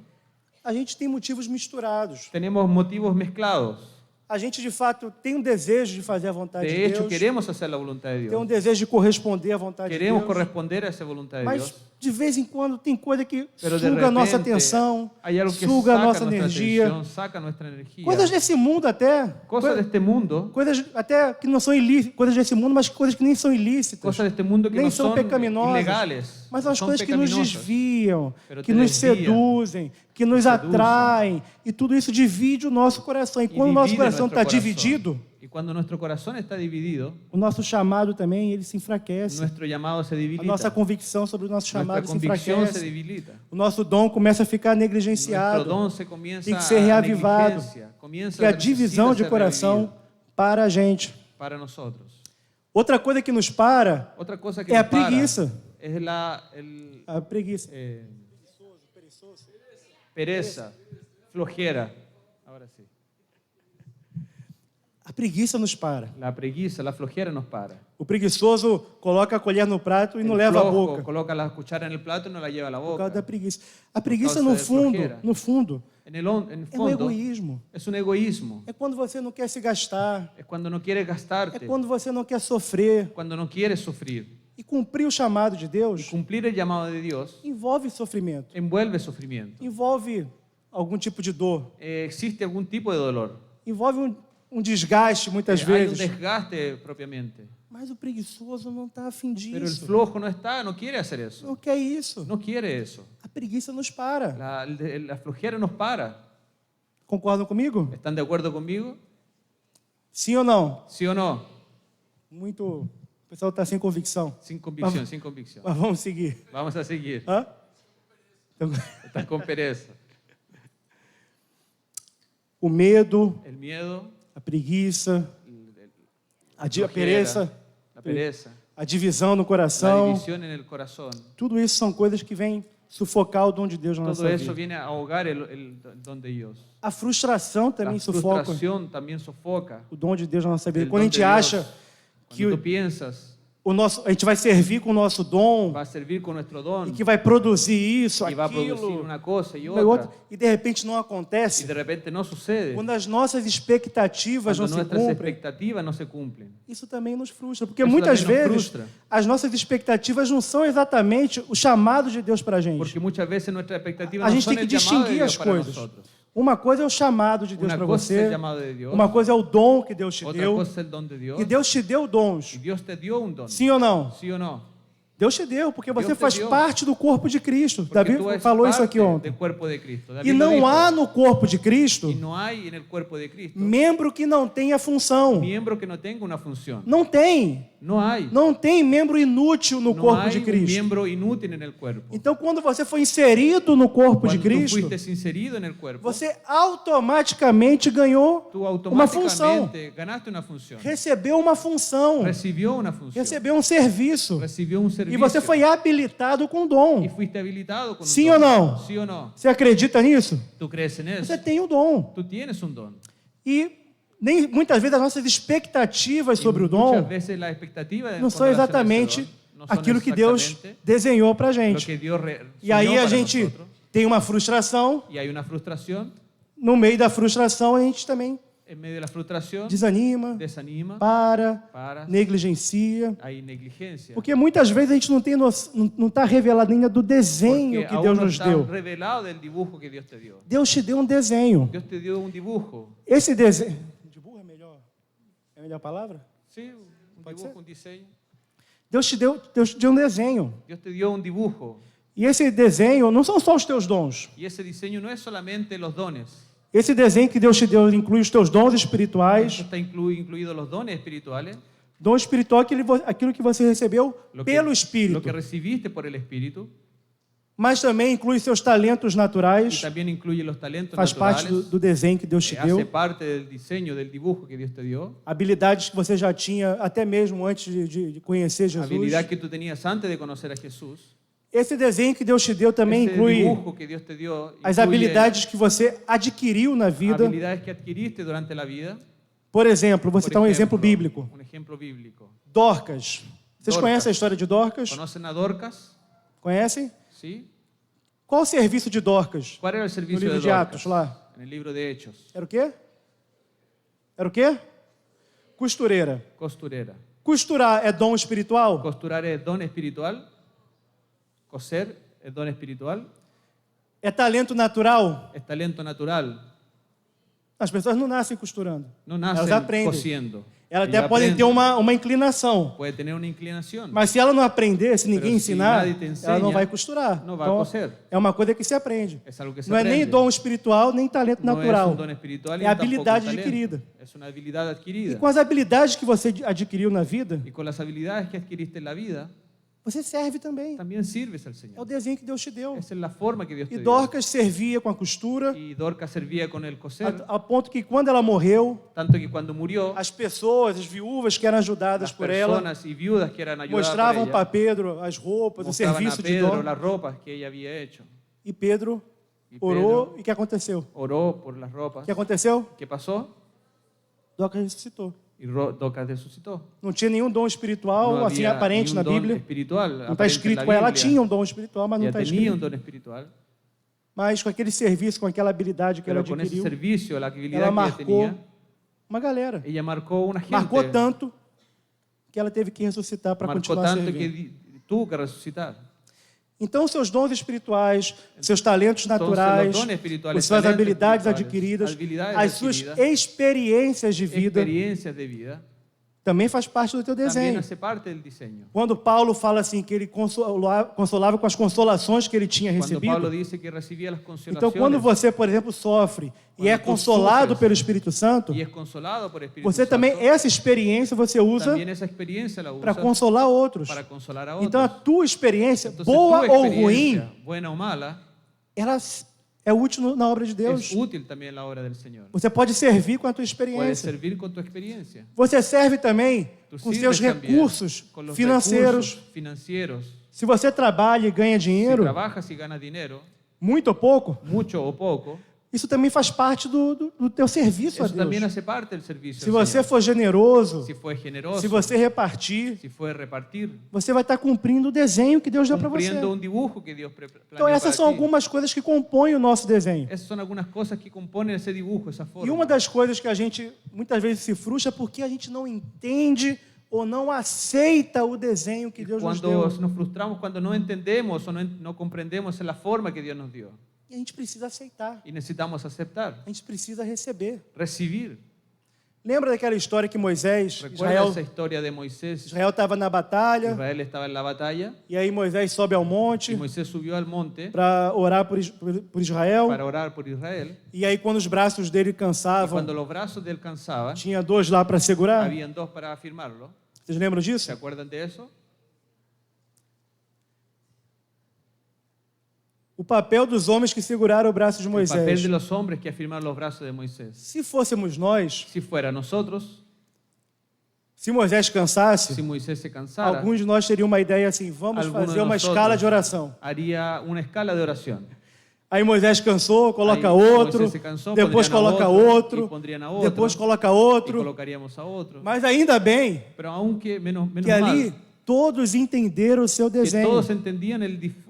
Speaker 3: a gente tem motivos misturados.
Speaker 2: tenemos motivos mezclados.
Speaker 3: A gente, de fato, tem um desejo de fazer a vontade de
Speaker 2: De hecho,
Speaker 3: Deus,
Speaker 2: queremos hacer la voluntad de
Speaker 3: tem um
Speaker 2: Dios.
Speaker 3: desejo de corresponder à vontade de
Speaker 2: Queremos
Speaker 3: Deus,
Speaker 2: corresponder a esa voluntad de
Speaker 3: mas
Speaker 2: Dios.
Speaker 3: de vez em quando tem coisa que
Speaker 2: Pero de
Speaker 3: suga a nossa
Speaker 2: repente,
Speaker 3: atenção,
Speaker 2: hay algo que
Speaker 3: suga a
Speaker 2: saca
Speaker 3: nossa
Speaker 2: nuestra
Speaker 3: energia.
Speaker 2: atención, saca nuestra energía.
Speaker 3: Coisas desse mundo até.
Speaker 2: Cosas de este mundo,
Speaker 3: Coisas até que não são ilícitas, coisas desse mundo, mas coisas que nem são ilícitas.
Speaker 2: cosas de este mundo que
Speaker 3: Nem
Speaker 2: no
Speaker 3: são
Speaker 2: son
Speaker 3: pecaminosas,
Speaker 2: ilegales,
Speaker 3: mas são as
Speaker 2: son
Speaker 3: coisas que nos
Speaker 2: pecaminosas.
Speaker 3: desviam,
Speaker 2: Pero
Speaker 3: que
Speaker 2: te
Speaker 3: nos
Speaker 2: desviam,
Speaker 3: seduzem, que nos
Speaker 2: seduzem.
Speaker 3: atraem. E tudo isso divide o nosso coração. E
Speaker 2: Y
Speaker 3: quando o nosso
Speaker 2: divide
Speaker 3: coração
Speaker 2: nuestro
Speaker 3: está
Speaker 2: corazón.
Speaker 3: dividido,
Speaker 2: Y cuando nuestro corazón está dividido,
Speaker 3: o nosso chamado também ele se enfraquece.
Speaker 2: nuestro llamado se
Speaker 3: A
Speaker 2: debilita.
Speaker 3: nossa convicção sobre o nosso
Speaker 2: Nuestra
Speaker 3: chamado se
Speaker 2: convicción se
Speaker 3: enfraquece.
Speaker 2: debilita.
Speaker 3: O nosso dom começa a ficar
Speaker 2: Nuestro
Speaker 3: negligenciado.
Speaker 2: don se comienza
Speaker 3: Tem que ser
Speaker 2: a
Speaker 3: reavivado.
Speaker 2: negligencia, comienza
Speaker 3: Que a
Speaker 2: necesita
Speaker 3: divisão de
Speaker 2: ser
Speaker 3: coração
Speaker 2: revivido
Speaker 3: para a gente.
Speaker 2: para nosotros.
Speaker 3: Outra coisa que nos para
Speaker 2: Otra cosa que
Speaker 3: é a
Speaker 2: nos para
Speaker 3: preguiça.
Speaker 2: es
Speaker 3: A preguiça.
Speaker 2: pereza, flojera. Ahora sí.
Speaker 3: A preguiça nos para.
Speaker 2: La preguiça, la flojera nos para.
Speaker 3: O preguiçoso coloca a colher no prato e não
Speaker 2: El
Speaker 3: leva a
Speaker 2: flojo
Speaker 3: boca.
Speaker 2: coloca la cuchara en el plato y no la lleva a la
Speaker 3: Por causa da
Speaker 2: boca.
Speaker 3: preguiça. A preguiça,
Speaker 2: causa
Speaker 3: no
Speaker 2: da
Speaker 3: fundo,
Speaker 2: flojera.
Speaker 3: no fundo,
Speaker 2: En el
Speaker 3: é um
Speaker 2: fondo,
Speaker 3: egoísmo.
Speaker 2: es un egoísmo.
Speaker 3: É quando você não quer se gastar.
Speaker 2: Es cuando no quieres
Speaker 3: É
Speaker 2: gastarte,
Speaker 3: quando você não quer sofrer.
Speaker 2: cuando no quieres sufrir.
Speaker 3: E cumprir o chamado de Deus
Speaker 2: Cumplir el llamado de Dios
Speaker 3: envolve sofrimento.
Speaker 2: envuelve sufrimiento.
Speaker 3: Envolve algum tipo de dor.
Speaker 2: Existe algún tipo de dolor.
Speaker 3: Envolve um desgaste, muitas
Speaker 2: Hay un
Speaker 3: vezes.
Speaker 2: desgaste propiamente.
Speaker 3: Mas o preguiçoso não está afim
Speaker 2: Pero el
Speaker 3: disso.
Speaker 2: flojo no está, no quiere hacer eso.
Speaker 3: Não quer isso.
Speaker 2: No quiere eso.
Speaker 3: A preguiça nos para.
Speaker 2: La flojera nos para.
Speaker 3: Concordam comigo?
Speaker 2: ¿Están de acuerdo conmigo?
Speaker 3: Sim ou não?
Speaker 2: ¿Sí o no?
Speaker 3: Muito. O pessoal está sem convicção.
Speaker 2: Sin convicción, sin convicción.
Speaker 3: Mas vamos seguir.
Speaker 2: Vamos a seguir.
Speaker 3: Hã? Então,
Speaker 2: Estás con pereza.
Speaker 3: o medo,
Speaker 2: El miedo,
Speaker 3: a preguiça, a
Speaker 2: flojera,
Speaker 3: pereza,
Speaker 2: la pereza,
Speaker 3: a divisão no
Speaker 2: la
Speaker 3: coração,
Speaker 2: división en el corazón.
Speaker 3: tudo isso são coisas que vêm sufocar o dom de Deus na
Speaker 2: Todo
Speaker 3: nossa
Speaker 2: eso
Speaker 3: vida.
Speaker 2: viene a ahogar el don de Dios.
Speaker 3: A frustração também
Speaker 2: La
Speaker 3: sufoca
Speaker 2: frustración también sofoca
Speaker 3: o dom de Deus na nossa vida.
Speaker 2: el
Speaker 3: Quando a
Speaker 2: don de
Speaker 3: gente
Speaker 2: Dios.
Speaker 3: acha que
Speaker 2: Cuando tú piensas,
Speaker 3: a gente vai servir com o nosso dom
Speaker 2: va a servir con nuestro don
Speaker 3: e que vai produzir isso,
Speaker 2: y va a producir
Speaker 3: aquilo,
Speaker 2: una cosa y
Speaker 3: uma e outra,
Speaker 2: otra,
Speaker 3: e de repente não
Speaker 2: y
Speaker 3: acontece,
Speaker 2: de repente no sucede,
Speaker 3: quando as nossas expectativas não
Speaker 2: cuando
Speaker 3: se
Speaker 2: nuestras
Speaker 3: cumprem,
Speaker 2: expectativas no se cumplen.
Speaker 3: isso também nos frustra, porque
Speaker 2: Isso
Speaker 3: muitas
Speaker 2: também nos
Speaker 3: vezes
Speaker 2: frustra.
Speaker 3: as nossas expectativas não são exatamente o chamado de Deus para a gente.
Speaker 2: Porque muchas veces nuestras expectativas
Speaker 3: A
Speaker 2: no
Speaker 3: gente
Speaker 2: son
Speaker 3: tem que
Speaker 2: el llamado de
Speaker 3: distinguir
Speaker 2: Dios
Speaker 3: as
Speaker 2: para
Speaker 3: coisas.
Speaker 2: nosotros.
Speaker 3: Uma coisa é o chamado de Deus
Speaker 2: Una
Speaker 3: para
Speaker 2: cosa es el
Speaker 3: você,
Speaker 2: llamado de Dios,
Speaker 3: uma coisa é o dom que Deus te
Speaker 2: otra
Speaker 3: deu,
Speaker 2: cosa es el don de Dios,
Speaker 3: e Deus te deu dons.
Speaker 2: y Dios te dio un don.
Speaker 3: Sim ou não?
Speaker 2: ¿Sí o no?
Speaker 3: Deus te deu, porque você
Speaker 2: Deus te
Speaker 3: faz
Speaker 2: deu.
Speaker 3: parte do corpo de Cristo.
Speaker 2: Porque
Speaker 3: Davi
Speaker 2: tú eres
Speaker 3: falou isso
Speaker 2: parte
Speaker 3: aqui ontem.
Speaker 2: del cuerpo de Cristo. David
Speaker 3: E
Speaker 2: lo
Speaker 3: não
Speaker 2: dijo.
Speaker 3: há no corpo de Cristo
Speaker 2: Y no hay en el cuerpo de Cristo
Speaker 3: membro que não tenha função.
Speaker 2: miembro que no tenga una función.
Speaker 3: Não tem.
Speaker 2: No hay.
Speaker 3: Não tem membro inútil no
Speaker 2: No
Speaker 3: corpo
Speaker 2: hay
Speaker 3: de
Speaker 2: un
Speaker 3: Cristo.
Speaker 2: miembro inútil en el cuerpo.
Speaker 3: Então, quando você foi inserido no corpo de
Speaker 2: Cuando tú
Speaker 3: Cristo,
Speaker 2: fuiste inserido en el cuerpo,
Speaker 3: você automaticamente ganhou
Speaker 2: tú
Speaker 3: uma função.
Speaker 2: automáticamente ganaste una función.
Speaker 3: Recebeu uma função.
Speaker 2: Recibió una función.
Speaker 3: Recebeu um serviço.
Speaker 2: Recibió un
Speaker 3: E
Speaker 2: servicio.
Speaker 3: você foi habilitado com dom.
Speaker 2: Y fuiste habilitado con un
Speaker 3: Sim
Speaker 2: don.
Speaker 3: ou não?
Speaker 2: ¿Sí o no?
Speaker 3: Você acredita nisso?
Speaker 2: ¿Tú crees en eso?
Speaker 3: Você tem o dom.
Speaker 2: Tú tienes un don.
Speaker 3: E nem, muitas vezes as nossas expectativas sobre o dom
Speaker 2: Muchas veces las expectativas
Speaker 3: não
Speaker 2: con
Speaker 3: são
Speaker 2: relación a ese
Speaker 3: exatamente
Speaker 2: don no son
Speaker 3: aquilo que Deus
Speaker 2: exactamente
Speaker 3: desenhou para a
Speaker 2: lo
Speaker 3: gente.
Speaker 2: que Dios
Speaker 3: E aí
Speaker 2: soñó
Speaker 3: a
Speaker 2: para
Speaker 3: gente
Speaker 2: nosotros.
Speaker 3: tem uma frustração.
Speaker 2: y hay una frustración.
Speaker 3: No meio da frustração, a gente também
Speaker 2: En medio de la frustración,
Speaker 3: desanima,
Speaker 2: desanima,
Speaker 3: para, negligencia.
Speaker 2: hay negligencia.
Speaker 3: Porque muitas vezes a gente não está revelado ainda do desenho
Speaker 2: Porque
Speaker 3: que
Speaker 2: aún
Speaker 3: Deus
Speaker 2: no
Speaker 3: nos
Speaker 2: está
Speaker 3: deu.
Speaker 2: revelado del dibujo que Dios te dio.
Speaker 3: Deus te deu um desenho.
Speaker 2: Dios te dio un dibujo.
Speaker 3: Esse desenho... Dibujo é melhor? É a melhor palavra?
Speaker 2: Sí, un
Speaker 3: Puede
Speaker 2: dibujo,
Speaker 3: ser.
Speaker 2: un diseño.
Speaker 3: Deus te deu um desenho.
Speaker 2: Dios te dio un dibujo.
Speaker 3: E esse desenho não são só os teus dons.
Speaker 2: Y ese diseño no es solamente los dones.
Speaker 3: Esse desenho que Deus te deu inclui os teus dons espirituais.
Speaker 2: Está incluido los dones espirituales.
Speaker 3: Dom espiritual é aquilo que você recebeu pelo
Speaker 2: Lo
Speaker 3: Espírito.
Speaker 2: que recibiste por el Espíritu.
Speaker 3: Mas também inclui seus talentos
Speaker 2: Y
Speaker 3: naturais.
Speaker 2: también incluye los talentos
Speaker 3: Faz parte
Speaker 2: naturales.
Speaker 3: do desenho que Deus te
Speaker 2: Hace
Speaker 3: deu.
Speaker 2: parte del diseño, del dibujo que Dios te dio.
Speaker 3: Habilidades que você já tinha até mesmo antes de conhecer Jesus.
Speaker 2: Habilidad que tú tenías antes de conocer a Jesús.
Speaker 3: Esse desenho que Deus te deu também
Speaker 2: Ese
Speaker 3: inclui
Speaker 2: dibujo que Dios te dio
Speaker 3: as
Speaker 2: incluye
Speaker 3: habilidades que você adquiriu na vida.
Speaker 2: habilidades que adquiriste durante la vida.
Speaker 3: Por exemplo, vou
Speaker 2: Por
Speaker 3: citar um exemplo
Speaker 2: ejemplo,
Speaker 3: bíblico.
Speaker 2: Un ejemplo bíblico.
Speaker 3: Dorcas. Vocês
Speaker 2: Dorcas.
Speaker 3: conhecem a história de Dorcas?
Speaker 2: ¿Conocen a Dorcas?
Speaker 3: Conhecem?
Speaker 2: ¿Sí?
Speaker 3: Qual o serviço de Dorcas?
Speaker 2: ¿Cuál era el
Speaker 3: No
Speaker 2: servicio
Speaker 3: livro
Speaker 2: de
Speaker 3: de
Speaker 2: Dorcas?
Speaker 3: Atos, lá.
Speaker 2: En el libro de Hechos.
Speaker 3: Era o quê? Era o quê? Costureira.
Speaker 2: Costurera.
Speaker 3: Costurar é dom espiritual?
Speaker 2: Costurar es don espiritual. Coser es don espiritual.
Speaker 3: É talento natural?
Speaker 2: Es talento natural.
Speaker 3: As pessoas não nascem costurando.
Speaker 2: No
Speaker 3: Elas
Speaker 2: nacen
Speaker 3: aprendem.
Speaker 2: cosiendo.
Speaker 3: Elas
Speaker 2: Ellas
Speaker 3: até podem ter
Speaker 2: aprenden.
Speaker 3: uma inclinação.
Speaker 2: Puede tener una inclinación.
Speaker 3: Mas se ela não aprender, se ninguém
Speaker 2: Pero si
Speaker 3: ensinar,
Speaker 2: nadie te enseña,
Speaker 3: ela não vai costurar.
Speaker 2: não vai
Speaker 3: Então,
Speaker 2: coser.
Speaker 3: é uma coisa que se aprende.
Speaker 2: Es algo que se
Speaker 3: Não é nem
Speaker 2: aprende.
Speaker 3: dom espiritual, nem talento
Speaker 2: No es
Speaker 3: natural.
Speaker 2: un don espiritual y
Speaker 3: É
Speaker 2: tampoco
Speaker 3: habilidade
Speaker 2: un talento.
Speaker 3: adquirida.
Speaker 2: Es una habilidad
Speaker 3: E
Speaker 2: adquirida.
Speaker 3: com as habilidades que você adquiriu na vida,
Speaker 2: Y con las habilidades que adquiriste en la vida,
Speaker 3: você serve também.
Speaker 2: también sirves al
Speaker 3: É o
Speaker 2: Señor.
Speaker 3: desenho que Deus te deu.
Speaker 2: Esa es la forma que Dios te
Speaker 3: E
Speaker 2: dio.
Speaker 3: Dorcas servia com a costura,
Speaker 2: Y Dorcas servía con el coser,
Speaker 3: a ponto que quando ela morreu,
Speaker 2: tanto que cuando murió,
Speaker 3: as pessoas, as viúvas que eram ajudadas
Speaker 2: las
Speaker 3: por ela,
Speaker 2: personas y viudas que eran ayudadas
Speaker 3: mostravam
Speaker 2: por
Speaker 3: para
Speaker 2: ella,
Speaker 3: Pedro as roupas, o
Speaker 2: mostraban a
Speaker 3: serviço de
Speaker 2: Pedro
Speaker 3: dom.
Speaker 2: las ropas que ella había hecho.
Speaker 3: E Pedro
Speaker 2: Y
Speaker 3: orou,
Speaker 2: Pedro
Speaker 3: e o que aconteceu?
Speaker 2: oró por las
Speaker 3: O
Speaker 2: ropas.
Speaker 3: que aconteceu?
Speaker 2: ¿Qué pasó?
Speaker 3: Dorcas ressuscitou.
Speaker 2: Y Dorcas resucitó.
Speaker 3: Não tinha nenhum dom espiritual,
Speaker 2: No
Speaker 3: assim,
Speaker 2: había
Speaker 3: aparente
Speaker 2: ni
Speaker 3: na
Speaker 2: un don
Speaker 3: Bíblia.
Speaker 2: espiritual.
Speaker 3: Não está
Speaker 2: aparente en
Speaker 3: escrito
Speaker 2: la
Speaker 3: com ela. Ela
Speaker 2: Biblia.
Speaker 3: tinha um dom espiritual, mas não
Speaker 2: Ya
Speaker 3: está
Speaker 2: tenía un
Speaker 3: escrito.
Speaker 2: don espiritual.
Speaker 3: Mas com aquele serviço, com aquela habilidade que ela
Speaker 2: Pero con ese
Speaker 3: adquiriu,
Speaker 2: servicio, la
Speaker 3: ela
Speaker 2: habilidad que ella
Speaker 3: marcou
Speaker 2: tenía,
Speaker 3: uma galera.
Speaker 2: ella marcó una gente.
Speaker 3: Marcou tanto que ela teve que ressuscitar para
Speaker 2: Marcó
Speaker 3: continuar
Speaker 2: tanto que
Speaker 3: servindo.
Speaker 2: tuvo que resucitar.
Speaker 3: Então, seus dons espirituais, seus talentos naturais,
Speaker 2: los dones espirituales,
Speaker 3: as suas
Speaker 2: talentos
Speaker 3: habilidades
Speaker 2: espirituales,
Speaker 3: adquiridas,
Speaker 2: habilidades
Speaker 3: as suas
Speaker 2: adquiridas,
Speaker 3: experiências de vida,
Speaker 2: Experiencias de vida
Speaker 3: também faz parte do teu
Speaker 2: también
Speaker 3: desenho.
Speaker 2: hace parte del diseño.
Speaker 3: Quando Paulo fala assim que ele consolava com as consolações que ele tinha
Speaker 2: Cuando Pablo
Speaker 3: recebido.
Speaker 2: dice que recibía las consolaciones
Speaker 3: Então, quando você, por exemplo, sofre e
Speaker 2: Quando
Speaker 3: é
Speaker 2: tu
Speaker 3: consolado
Speaker 2: sofres
Speaker 3: pelo Espírito Santo,
Speaker 2: y es consolado por el Espíritu
Speaker 3: você também,
Speaker 2: Santo,
Speaker 3: essa experiência você usa
Speaker 2: también esa experiencia la
Speaker 3: para
Speaker 2: usa
Speaker 3: consolar outros.
Speaker 2: para consolar a otros.
Speaker 3: Então, a tua experiência,
Speaker 2: Entonces,
Speaker 3: boa
Speaker 2: tu
Speaker 3: ou ruim,
Speaker 2: experiencia, buena o mala,
Speaker 3: ela é útil na obra de Deus.
Speaker 2: es útil también en la obra del Señor.
Speaker 3: Você pode servir com a tua
Speaker 2: Puedes
Speaker 3: experiência.
Speaker 2: servir con tu experiencia.
Speaker 3: Você serve também
Speaker 2: Tú
Speaker 3: com
Speaker 2: sirves
Speaker 3: seus
Speaker 2: también
Speaker 3: recursos
Speaker 2: con los
Speaker 3: financeiros.
Speaker 2: recursos financieros.
Speaker 3: Se você trabalha e ganha
Speaker 2: Si
Speaker 3: dinheiro,
Speaker 2: trabajas y ganas dinero,
Speaker 3: muito ou pouco,
Speaker 2: mucho o poco,
Speaker 3: isso também faz parte do teu serviço a
Speaker 2: eso también
Speaker 3: Deus.
Speaker 2: hace parte del servicio.
Speaker 3: Se
Speaker 2: al
Speaker 3: você
Speaker 2: Señor.
Speaker 3: for generoso,
Speaker 2: Si fue generoso,
Speaker 3: se você repartir,
Speaker 2: si fue repartir,
Speaker 3: você vai estar cumprindo o desenho que Deus deu para você.
Speaker 2: cumpliendo un dibujo que Dios planeó
Speaker 3: Então essas são
Speaker 2: para ti.
Speaker 3: algumas coisas que compõem o nosso desenho.
Speaker 2: Esas son algunas cosas que componen ese dibujo, esa forma.
Speaker 3: E uma das coisas que a gente muitas vezes se frustra é porque a gente não entende ou não aceita o desenho que Deus nos
Speaker 2: Cuando
Speaker 3: deu.
Speaker 2: nos frustramos, cuando no entendemos o no comprendemos la forma que Dios nos dio.
Speaker 3: E a gente precisa aceitar,
Speaker 2: Y necesitamos aceptar,
Speaker 3: a gente precisa receber.
Speaker 2: recibir.
Speaker 3: Lembra daquela história que Moisés,
Speaker 2: Recuerda esa historia de Moisés.
Speaker 3: Israel estava na batalha,
Speaker 2: Israel estaba en la batalla
Speaker 3: e aí Moisés sobe ao monte
Speaker 2: y Moisés subió al monte
Speaker 3: para orar por Israel.
Speaker 2: para orar por Israel.
Speaker 3: E aí quando os braços dele
Speaker 2: Y
Speaker 3: cansavam,
Speaker 2: cuando los brazos de él cansaban,
Speaker 3: tinha dois lá para segurar.
Speaker 2: habían dos para afirmarlo.
Speaker 3: Vocês lembram
Speaker 2: ¿Se
Speaker 3: disso?
Speaker 2: acuerdan de eso?
Speaker 3: O papel dos homens que seguraram o braço de
Speaker 2: El papel
Speaker 3: Moisés.
Speaker 2: de los hombres que afirmaron los brazos de Moisés.
Speaker 3: Se fôssemos nós,
Speaker 2: Si fuera nosotros,
Speaker 3: se Moisés cansasse,
Speaker 2: si Moisés se cansara,
Speaker 3: alguns de nós teriam uma ideia assim, vamos
Speaker 2: Algunos
Speaker 3: fazer
Speaker 2: de
Speaker 3: uma
Speaker 2: nosotros
Speaker 3: escala de oração.
Speaker 2: haría una escala de oración.
Speaker 3: Aí Moisés cansou, coloca
Speaker 2: Aí
Speaker 3: outro,
Speaker 2: Moisés se cansou,
Speaker 3: depois
Speaker 2: pondrían a
Speaker 3: coloca
Speaker 2: outro,
Speaker 3: outro,
Speaker 2: e pondrían a outro,
Speaker 3: depois coloca
Speaker 2: Y
Speaker 3: outro.
Speaker 2: colocaríamos a otro.
Speaker 3: Mas ainda bem
Speaker 2: Pero aunque menos
Speaker 3: que ali
Speaker 2: mal,
Speaker 3: todos entenderam o seu
Speaker 2: que
Speaker 3: desenho.
Speaker 2: todos entendían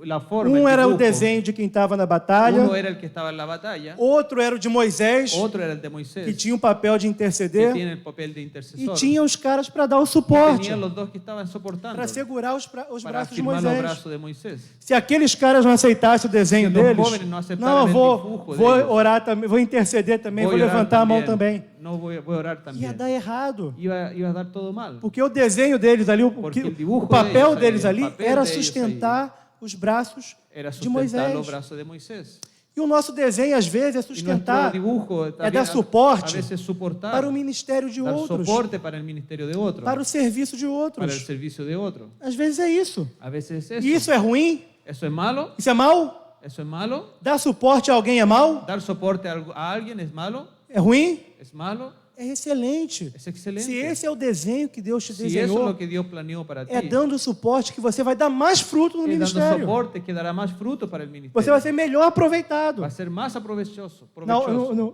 Speaker 2: la forma,
Speaker 3: Um
Speaker 2: el
Speaker 3: era o
Speaker 2: dibujo.
Speaker 3: desenho de quem estava na batalha,
Speaker 2: Uno era el que estaba en la batalla,
Speaker 3: outro era o de Moisés,
Speaker 2: otro era el de
Speaker 3: que
Speaker 2: Moisés,
Speaker 3: tinha o papel de
Speaker 2: que
Speaker 3: interceder,
Speaker 2: tiene el papel de
Speaker 3: e
Speaker 2: intercesor.
Speaker 3: tinha os caras para dar o
Speaker 2: Y
Speaker 3: suporte,
Speaker 2: tenían los dos que estaban soportando
Speaker 3: para segurar os
Speaker 2: para
Speaker 3: braços de
Speaker 2: firmar los
Speaker 3: Moisés.
Speaker 2: brazos de Moisés.
Speaker 3: Se aqueles caras não aceitassem o desenho
Speaker 2: Se os
Speaker 3: deles,
Speaker 2: jovens não aceitarem
Speaker 3: não, eu
Speaker 2: o dibujo
Speaker 3: vou
Speaker 2: deles,
Speaker 3: orar também, vou interceder também, vou
Speaker 2: orar
Speaker 3: levantar a mão
Speaker 2: también.
Speaker 3: também.
Speaker 2: No voy a orar
Speaker 3: Ia
Speaker 2: también.
Speaker 3: dar errado.
Speaker 2: Iba a dar todo mal.
Speaker 3: Porque o desenho deles ali,
Speaker 2: Porque o
Speaker 3: o
Speaker 2: dibujo
Speaker 3: papel
Speaker 2: deles
Speaker 3: deles
Speaker 2: aí,
Speaker 3: ali
Speaker 2: o papel
Speaker 3: era
Speaker 2: deles
Speaker 3: sustentar os braços
Speaker 2: Era
Speaker 3: de
Speaker 2: sustentar
Speaker 3: Moisés.
Speaker 2: los brazos de Moisés.
Speaker 3: E o nosso desenho, às vezes, é
Speaker 2: Y nuestro
Speaker 3: sustentar,
Speaker 2: dibujo
Speaker 3: é
Speaker 2: también
Speaker 3: dar suporte
Speaker 2: a veces soportar,
Speaker 3: para o ministério de
Speaker 2: dar
Speaker 3: outros,
Speaker 2: soporte para el ministerio de otro,
Speaker 3: para o serviço de
Speaker 2: para el
Speaker 3: outros.
Speaker 2: servicio de otro.
Speaker 3: Às vezes é isso.
Speaker 2: A veces es
Speaker 3: E
Speaker 2: eso.
Speaker 3: isso é ruim?
Speaker 2: ¿Eso es malo?
Speaker 3: Isso é mal?
Speaker 2: ¿Eso es malo?
Speaker 3: Dar suporte a alguém é mal?
Speaker 2: ¿Dar soporte a alguien es malo?
Speaker 3: É ruim?
Speaker 2: ¿Es malo?
Speaker 3: É excelente.
Speaker 2: Es excelente.
Speaker 3: Se esse é o desenho que Deus te
Speaker 2: Si eso es
Speaker 3: desenhou,
Speaker 2: lo que Dios planeó para ti,
Speaker 3: é dando suporte que você vai dar mais fruto no
Speaker 2: es dando
Speaker 3: ministério.
Speaker 2: soporte que dará más fruto para el ministerio.
Speaker 3: Você vai ser melhor aproveitado
Speaker 2: Va a ser más provechoso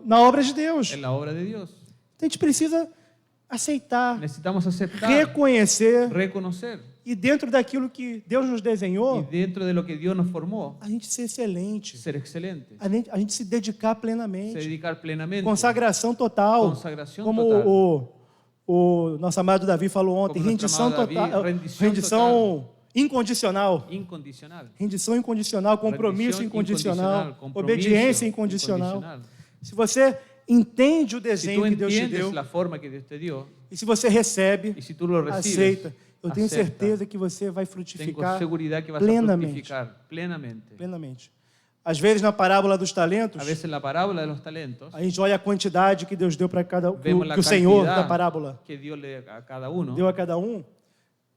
Speaker 3: na obra de Deus.
Speaker 2: en la obra de Dios.
Speaker 3: Então a gente precisa aceitar,
Speaker 2: Necesitamos aceptar,
Speaker 3: reconhecer
Speaker 2: reconocer,
Speaker 3: e dentro daquilo que Deus nos
Speaker 2: y
Speaker 3: desenhou,
Speaker 2: dentro de lo que Dios nos formó,
Speaker 3: a gente ser excelente,
Speaker 2: ser excelente,
Speaker 3: a gente se dedicar
Speaker 2: se
Speaker 3: plenamente,
Speaker 2: dedicar plenamente,
Speaker 3: consagração total,
Speaker 2: Consagração
Speaker 3: como
Speaker 2: total.
Speaker 3: o nosso amado Davi falou ontem,
Speaker 2: Como nosso
Speaker 3: rendição
Speaker 2: amado Davi,
Speaker 3: total,
Speaker 2: rendição
Speaker 3: rendição incondicional.
Speaker 2: incondicional.
Speaker 3: Rendição incondicional, compromisso
Speaker 2: Rendição
Speaker 3: incondicional,
Speaker 2: compromisso
Speaker 3: obediência incondicional. Se você entende o
Speaker 2: Si
Speaker 3: desenho
Speaker 2: tú
Speaker 3: que Deus te
Speaker 2: entiendes
Speaker 3: deu
Speaker 2: la forma que Dios te dio,
Speaker 3: e se você recebe,
Speaker 2: y si tú lo recibes,
Speaker 3: aceita, eu tenho
Speaker 2: acepta,
Speaker 3: certeza que você vai
Speaker 2: tengo
Speaker 3: frutificar
Speaker 2: seguridad que vas a
Speaker 3: plenamente.
Speaker 2: fructificar plenamente.
Speaker 3: Plenamente. Às vezes, na parábola dos talentos,
Speaker 2: A veces en la parábola de los talentos,
Speaker 3: a gente olha a quantidade que Deus deu para cada
Speaker 2: vemos la
Speaker 3: que o Senhor da
Speaker 2: cantidad
Speaker 3: parábola
Speaker 2: que Dios le a cada uno
Speaker 3: deu a cada um,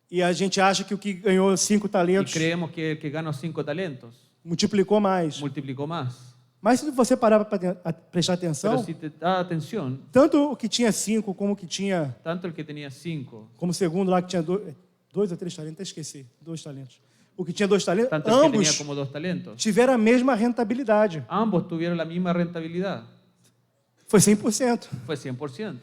Speaker 3: e a gente acha que o que ganhou 5
Speaker 2: y
Speaker 3: talentos
Speaker 2: creemos que el que ganó 5 talentos
Speaker 3: multiplicou mais.
Speaker 2: multiplicó más.
Speaker 3: Mas se você parar para prestar
Speaker 2: Pero
Speaker 3: atenção,
Speaker 2: si te da atención,
Speaker 3: tanto o que tinha 5 como o que tinha,
Speaker 2: tanto el que tenía 5,
Speaker 3: como o segundo lá que tinha 2 ou 3 talentos, até esqueci, 2 talentos. O que tinha 2 talentos,
Speaker 2: tanto el que tenía
Speaker 3: ambos
Speaker 2: como 2 talentos,
Speaker 3: tiveram a mesma rentabilidade.
Speaker 2: ambos tuvieron la misma rentabilidad.
Speaker 3: Foi 100%.
Speaker 2: Fue 100%.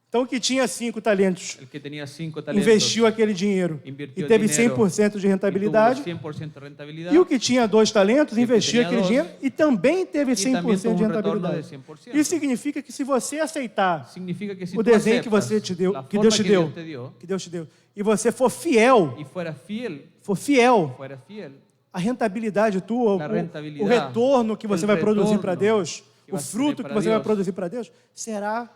Speaker 3: Então, o que tinha 5 talentos
Speaker 2: El que tenía 5 talentos
Speaker 3: investiu aquele dinheiro
Speaker 2: Invertiu
Speaker 3: e teve
Speaker 2: dinheiro
Speaker 3: 100% de
Speaker 2: y tuvo
Speaker 3: rentabilidade.
Speaker 2: 100% de rentabilidad.
Speaker 3: E o que tinha 2 talentos
Speaker 2: E o que
Speaker 3: investiu
Speaker 2: tinha
Speaker 3: aquele
Speaker 2: dois,
Speaker 3: dinheiro e também teve
Speaker 2: e também
Speaker 3: 100%
Speaker 2: teve
Speaker 3: de
Speaker 2: um retorno de
Speaker 3: rentabilidade.
Speaker 2: 100%.
Speaker 3: Isso significa que se você aceitar
Speaker 2: Significa que si
Speaker 3: o
Speaker 2: tú
Speaker 3: desenho que
Speaker 2: aceptas
Speaker 3: você te deu,
Speaker 2: la
Speaker 3: que
Speaker 2: forma
Speaker 3: Deus te
Speaker 2: que
Speaker 3: deu,
Speaker 2: Dios te dio
Speaker 3: que Deus te deu, e você for fiel,
Speaker 2: y fuera fiel,
Speaker 3: a rentabilidade tua,
Speaker 2: La
Speaker 3: o
Speaker 2: rentabilidade,
Speaker 3: retorno que você
Speaker 2: o
Speaker 3: vai produzir para
Speaker 2: retorno
Speaker 3: Deus,
Speaker 2: que
Speaker 3: o
Speaker 2: vas a
Speaker 3: fruto
Speaker 2: tener
Speaker 3: que
Speaker 2: para
Speaker 3: você vai
Speaker 2: Deus,
Speaker 3: produzir para Deus, será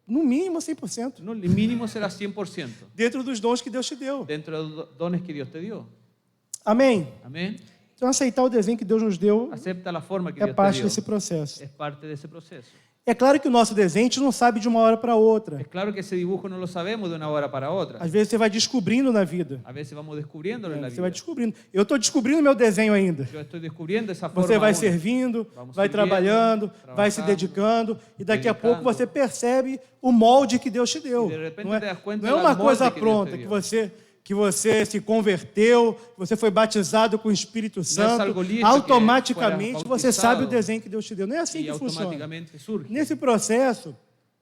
Speaker 3: no mínimo 100%,
Speaker 2: no, el mínimo será 100%
Speaker 3: dentro dos dons que Deus te deu.
Speaker 2: dentro de los dones que Dios te dio.
Speaker 3: Amém?
Speaker 2: Amén.
Speaker 3: Então, aceitar o desenho que Deus nos deu
Speaker 2: Acepta la forma que
Speaker 3: é
Speaker 2: Dios
Speaker 3: parte
Speaker 2: te
Speaker 3: desse
Speaker 2: dio.
Speaker 3: processo.
Speaker 2: Es parte de ese proceso.
Speaker 3: É claro que o nosso desenho a gente não sabe de uma hora para outra.
Speaker 2: Es claro que ese dibujo no lo sabemos de una hora para otra.
Speaker 3: Às vezes você vai descobrindo na vida.
Speaker 2: A veces vamos descubriéndolo en la
Speaker 3: Você vai
Speaker 2: vida.
Speaker 3: descobrindo. Eu estou descobrindo meu desenho ainda.
Speaker 2: Yo estoy descubriendo esa forma.
Speaker 3: Você vai
Speaker 2: aún.
Speaker 3: servindo,
Speaker 2: Vamos
Speaker 3: vai
Speaker 2: servindo,
Speaker 3: trabalhando, vai se
Speaker 2: trabajando,
Speaker 3: dedicando e daqui a
Speaker 2: dedicando.
Speaker 3: pouco você percebe o molde que Deus te deu.
Speaker 2: E de repente
Speaker 3: Não
Speaker 2: te das conta
Speaker 3: não é
Speaker 2: do
Speaker 3: uma
Speaker 2: molde
Speaker 3: coisa
Speaker 2: que Deus
Speaker 3: pronta
Speaker 2: te
Speaker 3: que
Speaker 2: deu.
Speaker 3: você se converteu, você foi batizado com o Espírito Santo,
Speaker 2: algo listo
Speaker 3: automaticamente
Speaker 2: que
Speaker 3: você sabe o
Speaker 2: bautizado
Speaker 3: desenho que Deus te deu. Não é assim
Speaker 2: Y
Speaker 3: que funciona.
Speaker 2: automáticamente surge.
Speaker 3: Nesse processo,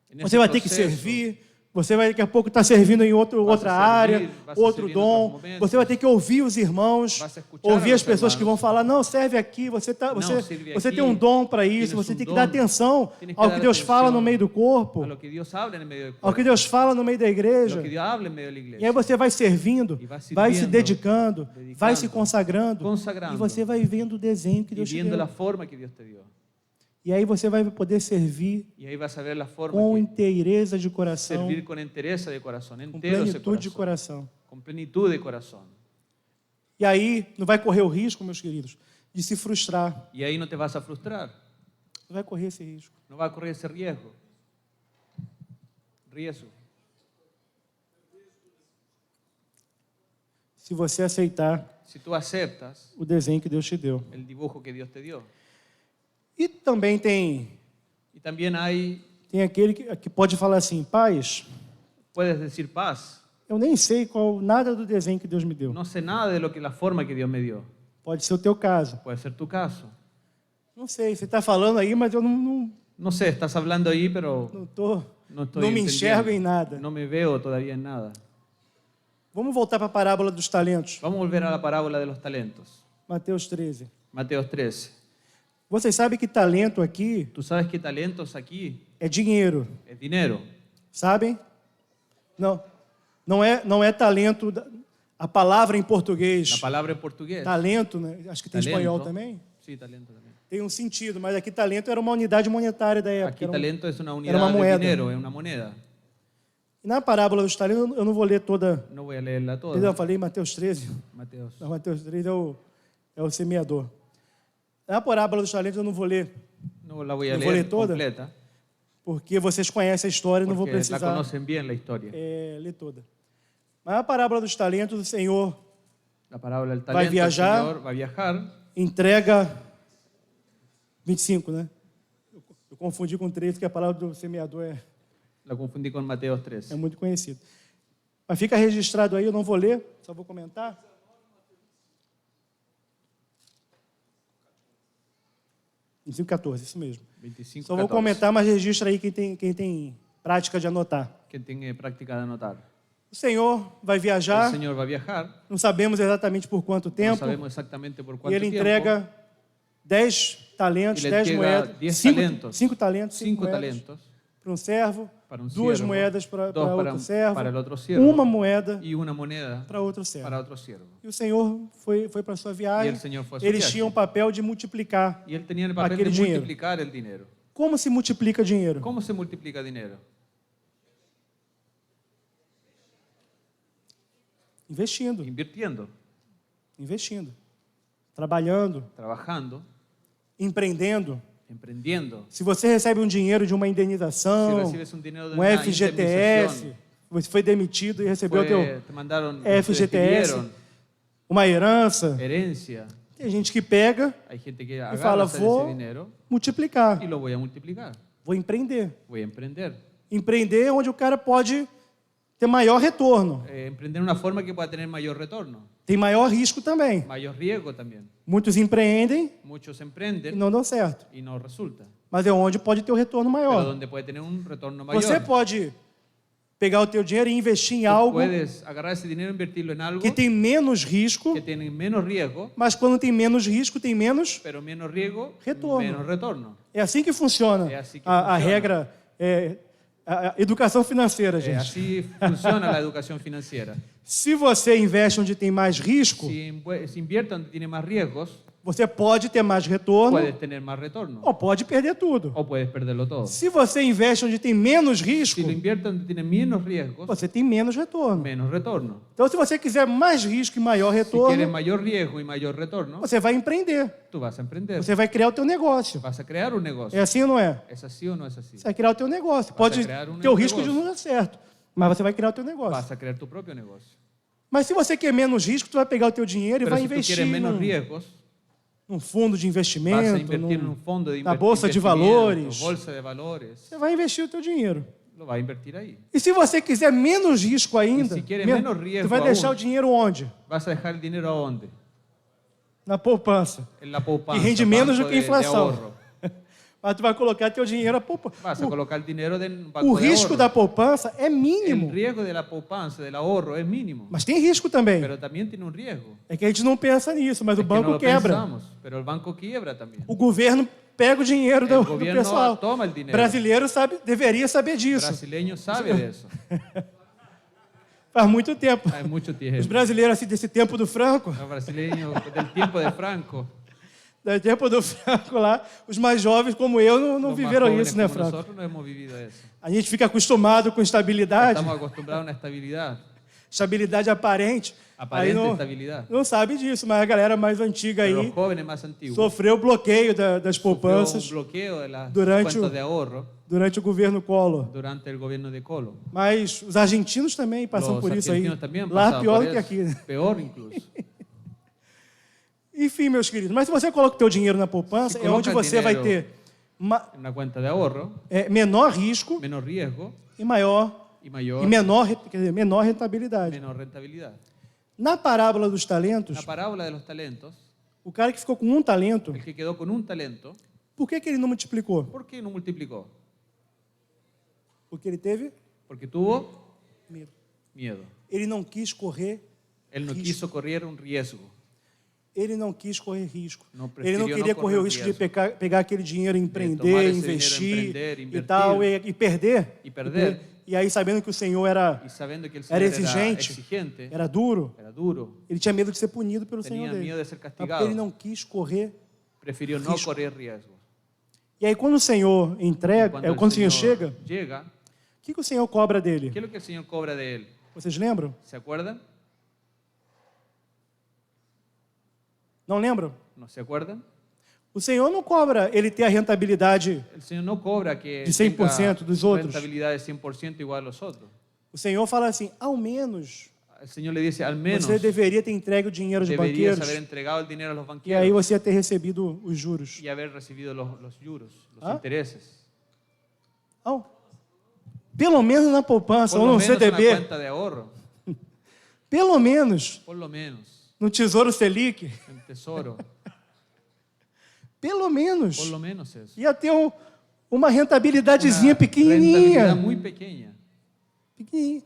Speaker 2: En ese
Speaker 3: você vai ter que
Speaker 2: proceso,
Speaker 3: servir, você vai daqui a pouco estar servindo em outra
Speaker 2: servir,
Speaker 3: área,
Speaker 2: vas
Speaker 3: outro
Speaker 2: servir em
Speaker 3: dom.
Speaker 2: outros momentos.
Speaker 3: Você vai ter que ouvir os irmãos,
Speaker 2: Vas escuchar
Speaker 3: ouvir
Speaker 2: a
Speaker 3: as
Speaker 2: los
Speaker 3: pessoas que
Speaker 2: hermanos.
Speaker 3: vão falar, não, serve aqui, você
Speaker 2: sirve
Speaker 3: tem
Speaker 2: aqui,
Speaker 3: um dom para isso,
Speaker 2: tienes
Speaker 3: você
Speaker 2: um
Speaker 3: tem que
Speaker 2: dom,
Speaker 3: dar atenção
Speaker 2: tienes que
Speaker 3: ao
Speaker 2: dar
Speaker 3: que Deus fala no
Speaker 2: atenção
Speaker 3: meio do corpo,
Speaker 2: A lo que Dios habla en medio del
Speaker 3: ao
Speaker 2: cuerpo.
Speaker 3: que Deus fala no meio da
Speaker 2: A
Speaker 3: igreja.
Speaker 2: lo que Dios habla en medio de la
Speaker 3: E aí
Speaker 2: iglesia.
Speaker 3: você vai servindo,
Speaker 2: E vai
Speaker 3: vai se
Speaker 2: sirviendo,
Speaker 3: dedicando, vai se
Speaker 2: dedicando,
Speaker 3: consagrando,
Speaker 2: consagrando.
Speaker 3: e você vai vendo o desenho que
Speaker 2: Y
Speaker 3: Deus te
Speaker 2: viendo
Speaker 3: deu.
Speaker 2: la forma que Dios te dio.
Speaker 3: E aí você vai poder servir
Speaker 2: Y ahí vas a ver la forma
Speaker 3: com
Speaker 2: que
Speaker 3: inteireza de coração,
Speaker 2: servir con entereza de corazón,
Speaker 3: com
Speaker 2: entero ese
Speaker 3: plenitude de
Speaker 2: corazón,
Speaker 3: coração.
Speaker 2: con plenitud de corazón.
Speaker 3: E aí não vai correr o risco, meus queridos, de se frustrar.
Speaker 2: Y ahí no te vas a frustrar,
Speaker 3: Não vai correr esse risco.
Speaker 2: no va a correr ese riesgo. Riesgo.
Speaker 3: Se você aceitar
Speaker 2: Si tú aceptas
Speaker 3: o desenho que Deus te deu.
Speaker 2: el dibujo que Dios te dio.
Speaker 3: E também tem
Speaker 2: Y también
Speaker 3: aquele que pode falar assim, pais,
Speaker 2: puedes decir paz.
Speaker 3: eu nem sei nada do desenho que Deus me deu.
Speaker 2: No sé nada de lo que la forma que Dios me dio.
Speaker 3: Pode ser o teu caso.
Speaker 2: Puede ser tu caso.
Speaker 3: Não sei, você está falando aí, mas eu não
Speaker 2: No sé, estás hablando ahí, pero
Speaker 3: me
Speaker 2: no estoy
Speaker 3: enxergo em
Speaker 2: entendiendo.
Speaker 3: nada.
Speaker 2: No me veo todavía en nada.
Speaker 3: Vamos voltar para a parábola dos talentos.
Speaker 2: Vamos a volver a la parábola de los talentos.
Speaker 3: Mateus 13.
Speaker 2: Mateos 13.
Speaker 3: Vocês sabem que talento aqui
Speaker 2: Tú sabes que talentos aquí
Speaker 3: é dinheiro.
Speaker 2: es dinero.
Speaker 3: Sabem? Não é talento. A palavra em
Speaker 2: La
Speaker 3: português,
Speaker 2: palabra en portugués.
Speaker 3: talento, né? Acho que tem em
Speaker 2: Talento.
Speaker 3: espanhol também.
Speaker 2: Sí, talento también.
Speaker 3: Tem um sentido, mas aqui talento era uma unidade monetária da época.
Speaker 2: Aquí
Speaker 3: Era
Speaker 2: talento es una
Speaker 3: era
Speaker 2: unidad
Speaker 3: uma
Speaker 2: de
Speaker 3: moeda.
Speaker 2: dinero, es una moneda.
Speaker 3: E na parábola dos talentos, eu não vou ler toda.
Speaker 2: No voy a leerla
Speaker 3: Eu
Speaker 2: toda.
Speaker 3: falei Mateus 13.
Speaker 2: Mateos.
Speaker 3: Não, Mateus 13 é o semeador. Na parábola dos talentos eu não vou ler,
Speaker 2: No la voy a
Speaker 3: ¿No vou ler
Speaker 2: leer
Speaker 3: toda?
Speaker 2: completa,
Speaker 3: porque vocês conhecem a história e não vou
Speaker 2: porque la
Speaker 3: precisar
Speaker 2: conocen bien la historia.
Speaker 3: ler toda. Mas na parábola dos talentos, o Senhor
Speaker 2: La parábola del
Speaker 3: Vai
Speaker 2: talento, el
Speaker 3: viajar.
Speaker 2: Señor va a viajar.
Speaker 3: entrega 25, né? Eu confundi com 13, porque a palavra do semeador
Speaker 2: La confundí con Mateos
Speaker 3: é
Speaker 2: 13.
Speaker 3: muito conhecida. Mas fica registrado aí, eu não vou ler, só vou comentar. Em 14, isso mesmo.
Speaker 2: 25,
Speaker 3: Só vou
Speaker 2: 14.
Speaker 3: comentar, mas registra aí quem tem prática de anotar.
Speaker 2: Que tenga práctica de anotar.
Speaker 3: O Senhor vai viajar,
Speaker 2: El Señor va a viajar.
Speaker 3: não sabemos exatamente por quanto
Speaker 2: No
Speaker 3: tempo,
Speaker 2: sabemos exactamente por
Speaker 3: e
Speaker 2: cuánto
Speaker 3: ele
Speaker 2: tiempo.
Speaker 3: entrega 10 talentos,
Speaker 2: E ele
Speaker 3: 10
Speaker 2: entrega
Speaker 3: moedas,
Speaker 2: 10
Speaker 3: 5
Speaker 2: talentos.
Speaker 3: talentos, 5
Speaker 2: 5
Speaker 3: moedas
Speaker 2: talentos
Speaker 3: para um servo,
Speaker 2: para un
Speaker 3: 2
Speaker 2: siervo,
Speaker 3: moedas para
Speaker 2: dos
Speaker 3: outro servo,
Speaker 2: para el otro siervo,
Speaker 3: uma moeda
Speaker 2: y una moneda
Speaker 3: para outro servo.
Speaker 2: para otro siervo.
Speaker 3: E o Senhor foi para a sua
Speaker 2: Y
Speaker 3: viagem,
Speaker 2: el Señor fue a su
Speaker 3: eles
Speaker 2: viaje.
Speaker 3: tinham o papel de multiplicar.
Speaker 2: Y él tenía el papel
Speaker 3: aquel
Speaker 2: de
Speaker 3: dinero.
Speaker 2: multiplicar el dinero.
Speaker 3: Como se multiplica dinheiro?
Speaker 2: ¿Cómo se multiplica dinero?
Speaker 3: Investindo,
Speaker 2: Invirtiendo,
Speaker 3: trabalhando,
Speaker 2: trabajando,
Speaker 3: empreendendo.
Speaker 2: emprendiendo.
Speaker 3: Se você recebe um dinheiro de uma
Speaker 2: Si
Speaker 3: indenização,
Speaker 2: recibes un dinero de
Speaker 3: um
Speaker 2: una
Speaker 3: FGTS,
Speaker 2: indemnización,
Speaker 3: você foi demitido e recebeu
Speaker 2: te mandaron, te
Speaker 3: FGTS,
Speaker 2: despidieron,
Speaker 3: uma herança,
Speaker 2: herencia.
Speaker 3: tem gente que pega
Speaker 2: Hay gente que
Speaker 3: e fala,
Speaker 2: agarra ese
Speaker 3: vou
Speaker 2: dinero
Speaker 3: multiplicar,
Speaker 2: y lo voy a multiplicar.
Speaker 3: vou empreender.
Speaker 2: Voy a emprender.
Speaker 3: Empreender é onde o cara pode ter maior retorno.
Speaker 2: Emprender de una forma que pueda tener mayor retorno,
Speaker 3: Tem maior risco também.
Speaker 2: mayor riesgo también.
Speaker 3: Muitos empreendem
Speaker 2: Muchos
Speaker 3: e
Speaker 2: emprenden
Speaker 3: não dão certo.
Speaker 2: y no resulta,
Speaker 3: Mas é onde pode ter o retorno
Speaker 2: pero
Speaker 3: maior.
Speaker 2: donde puede tener un retorno mayor.
Speaker 3: Você pode pegar o teu dinheiro e investir em
Speaker 2: Tú
Speaker 3: algo
Speaker 2: puedes agarrar ese dinero e invertirlo en algo
Speaker 3: que tem menos risco,
Speaker 2: que tiene menos riesgo,
Speaker 3: mas quando tem menos risco, tem menos.
Speaker 2: pero menos riesgo,
Speaker 3: Retorno.
Speaker 2: menos retorno.
Speaker 3: É assim que funciona
Speaker 2: É assim que
Speaker 3: a
Speaker 2: funciona.
Speaker 3: regra, a educação financeira, gente.
Speaker 2: Así funciona la educación financiera.
Speaker 3: Se você investe onde tem mais risco,
Speaker 2: Si invierte donde tiene más riesgos,
Speaker 3: você pode ter mais retorno
Speaker 2: puedes tener más retorno
Speaker 3: ou pode perder tudo.
Speaker 2: o puedes perderlo todo.
Speaker 3: Se você investe onde tem menos risco,
Speaker 2: Si lo invierte donde tiene menos riesgos,
Speaker 3: você tem menos retorno.
Speaker 2: menos retorno.
Speaker 3: Então, se você quiser mais risco e maior
Speaker 2: Si quieres
Speaker 3: retorno,
Speaker 2: mayor riesgo y mayor retorno,
Speaker 3: você vai empreender.
Speaker 2: tú vas a emprender.
Speaker 3: Você vai criar o teu negócio.
Speaker 2: Vas a crear un negocio.
Speaker 3: É assim ou não é?
Speaker 2: ¿Es así o no es así?
Speaker 3: Você vai criar o teu negócio.
Speaker 2: Vas
Speaker 3: Pode
Speaker 2: a criar um
Speaker 3: ter o risco de
Speaker 2: negócio.
Speaker 3: não dar certo, mas você vai criar o teu negócio.
Speaker 2: Vas a crear tu propio negocio.
Speaker 3: Mas se você quer menos risco, tu vai pegar o teu dinheiro e
Speaker 2: Pero
Speaker 3: vai
Speaker 2: si tú
Speaker 3: investir
Speaker 2: quieres menos
Speaker 3: num,
Speaker 2: riesgos,
Speaker 3: num fundo de
Speaker 2: vas a
Speaker 3: investimento,
Speaker 2: invertir en un fondo de
Speaker 3: na bolsa de
Speaker 2: investimiento,
Speaker 3: valores.
Speaker 2: bolsa de valores.
Speaker 3: Você vai investir o teu dinheiro.
Speaker 2: Lo vas a invertir ahí.
Speaker 3: E se você quiser menos risco ainda,
Speaker 2: E se quer menos risco
Speaker 3: tu vai deixar
Speaker 2: aún.
Speaker 3: o dinheiro onde?
Speaker 2: Vas a dejar el dinero a dónde?
Speaker 3: Na poupança.
Speaker 2: En la poupanza.
Speaker 3: E rende menos
Speaker 2: banco
Speaker 3: do que a
Speaker 2: de
Speaker 3: inflação.
Speaker 2: ahorro.
Speaker 3: Mas tu vai colocar teu dinheiro a poupança.
Speaker 2: Vas a colocar el dinero en banco
Speaker 3: O
Speaker 2: de
Speaker 3: risco
Speaker 2: ahorro.
Speaker 3: da poupança é
Speaker 2: El
Speaker 3: mínimo,
Speaker 2: riesgo de la poupanza, del ahorro, es mínimo.
Speaker 3: mas tem risco também.
Speaker 2: Pero también tiene un riesgo.
Speaker 3: É que a gente não pensa nisso, mas o
Speaker 2: Es que no
Speaker 3: banco
Speaker 2: lo
Speaker 3: quebra.
Speaker 2: pensamos, pero el banco quiebra también.
Speaker 3: O governo pega o dinheiro do
Speaker 2: gobierno
Speaker 3: pessoal.
Speaker 2: toma el dinero.
Speaker 3: Brasileiro deveria saber
Speaker 2: El
Speaker 3: disso.
Speaker 2: brasileño sabe de eso.
Speaker 3: Faz muito tempo.
Speaker 2: Hay mucho
Speaker 3: Os
Speaker 2: tiempo.
Speaker 3: brasileiros, assim, desse tempo do Franco,
Speaker 2: Los brasileños del tiempo de Franco.
Speaker 3: do tempo do Franco lá, os mais jovens como eu não
Speaker 2: Los más
Speaker 3: viveram
Speaker 2: jóvenes
Speaker 3: isso, né,
Speaker 2: como
Speaker 3: Franco?
Speaker 2: nosotros no hemos vivido eso.
Speaker 3: A gente fica acostumado com estabilidade,
Speaker 2: Estamos acostumbrados a una estabilidad,
Speaker 3: estabilidade aparente. Aí
Speaker 2: aparente
Speaker 3: não,
Speaker 2: estabilidad.
Speaker 3: não sabe disso, mas a galera mais antiga
Speaker 2: Pero
Speaker 3: aí
Speaker 2: los jóvenes más antiguos
Speaker 3: sofreu bloqueio das
Speaker 2: sufrió un
Speaker 3: poupanças
Speaker 2: bloqueo de las
Speaker 3: durante
Speaker 2: cuentas
Speaker 3: o-
Speaker 2: de ahorro
Speaker 3: durante o governo Collor.
Speaker 2: durante el gobierno de Collor.
Speaker 3: Mas os argentinos também passam
Speaker 2: Los
Speaker 3: por isso aí.
Speaker 2: argentinos también
Speaker 3: Lá
Speaker 2: pasaban
Speaker 3: pior
Speaker 2: por
Speaker 3: do que
Speaker 2: eso.
Speaker 3: aqui, né?
Speaker 2: Peor incluso.
Speaker 3: Enfim, meus queridos, mas se você coloca o teu dinheiro na poupança,
Speaker 2: Se
Speaker 3: é onde
Speaker 2: coloca
Speaker 3: você vai
Speaker 2: dinheiro-
Speaker 3: ter
Speaker 2: En una cuenta de ahorro,
Speaker 3: menor risco
Speaker 2: menos riesgo
Speaker 3: e maior
Speaker 2: y mayor,
Speaker 3: e menor, quer dizer, menor rentabilidade.
Speaker 2: menos rentabilidad.
Speaker 3: Na parábola dos talentos,
Speaker 2: La parábola de los talentos,
Speaker 3: o cara que ficou com um talento,
Speaker 2: el que quedó con un talento,
Speaker 3: por que ele não multiplicou?
Speaker 2: ¿por qué no multiplicó?
Speaker 3: Porque ele teve
Speaker 2: Porque tuvo
Speaker 3: medo.
Speaker 2: Miedo.
Speaker 3: Ele não quis correr
Speaker 2: Él no
Speaker 3: risco.
Speaker 2: quiso correr un riesgo.
Speaker 3: Ele não quis correr risco.
Speaker 2: Não
Speaker 3: Ele
Speaker 2: preferiu
Speaker 3: não
Speaker 2: não
Speaker 3: queria correr o
Speaker 2: correr
Speaker 3: risco de
Speaker 2: risco.
Speaker 3: pegar aquele dinheiro,
Speaker 2: tomar
Speaker 3: empreender,
Speaker 2: esse
Speaker 3: investir
Speaker 2: dinheiro, empreender,
Speaker 3: e
Speaker 2: invertir.
Speaker 3: tal, e perder.
Speaker 2: E perder.
Speaker 3: E aí, sabendo que o Senhor era
Speaker 2: Y sabiendo que el
Speaker 3: Era
Speaker 2: Señor
Speaker 3: exigente.
Speaker 2: exigente,
Speaker 3: era duro,
Speaker 2: era duro,
Speaker 3: ele tinha medo de ser punido pelo Senhor
Speaker 2: tenía
Speaker 3: dele.
Speaker 2: miedo de ser
Speaker 3: Mas
Speaker 2: castigado,
Speaker 3: porque ele não quis correr.
Speaker 2: prefirió no
Speaker 3: risco.
Speaker 2: correr riesgos.
Speaker 3: E aí, quando o Senhor entrega,
Speaker 2: Cuando
Speaker 3: quando o
Speaker 2: el
Speaker 3: Senhor chega,
Speaker 2: llega,
Speaker 3: o que o Senhor cobra dele?
Speaker 2: ¿qué es lo que el Señor cobra de él?
Speaker 3: Vocês lembram?
Speaker 2: ¿Se acuerdan?
Speaker 3: Não lembram?
Speaker 2: ¿No se acuerdan?
Speaker 3: O Senhor não cobra ele ter a rentabilidade.
Speaker 2: El Señor no cobra que
Speaker 3: De 100% dos
Speaker 2: tenga
Speaker 3: otros.
Speaker 2: rentabilidad de 100% igual a los otros.
Speaker 3: O Senhor fala assim, ao menos
Speaker 2: El Señor le dice, al menos
Speaker 3: você deveria ter entregue o dinheiro aos
Speaker 2: deberías
Speaker 3: banqueiros
Speaker 2: haber entregado el dinero a los
Speaker 3: e aí
Speaker 2: banqueros
Speaker 3: você ia ter recebido os juros.
Speaker 2: y haber recibido los juros, los
Speaker 3: ¿Ah?
Speaker 2: intereses.
Speaker 3: Não. Pelo menos na poupança
Speaker 2: Por
Speaker 3: ou
Speaker 2: lo
Speaker 3: no
Speaker 2: menos una
Speaker 3: CDB,
Speaker 2: cuenta de ahorro,
Speaker 3: pelo menos
Speaker 2: por lo menos,
Speaker 3: no Tesouro Selic,
Speaker 2: en tesoro,
Speaker 3: pelo menos
Speaker 2: por lo menos eso.
Speaker 3: ia ter uma rentabilidadezinha
Speaker 2: Una rentabilidad
Speaker 3: pequenininha.
Speaker 2: muy pequeña.
Speaker 3: Pequenininha.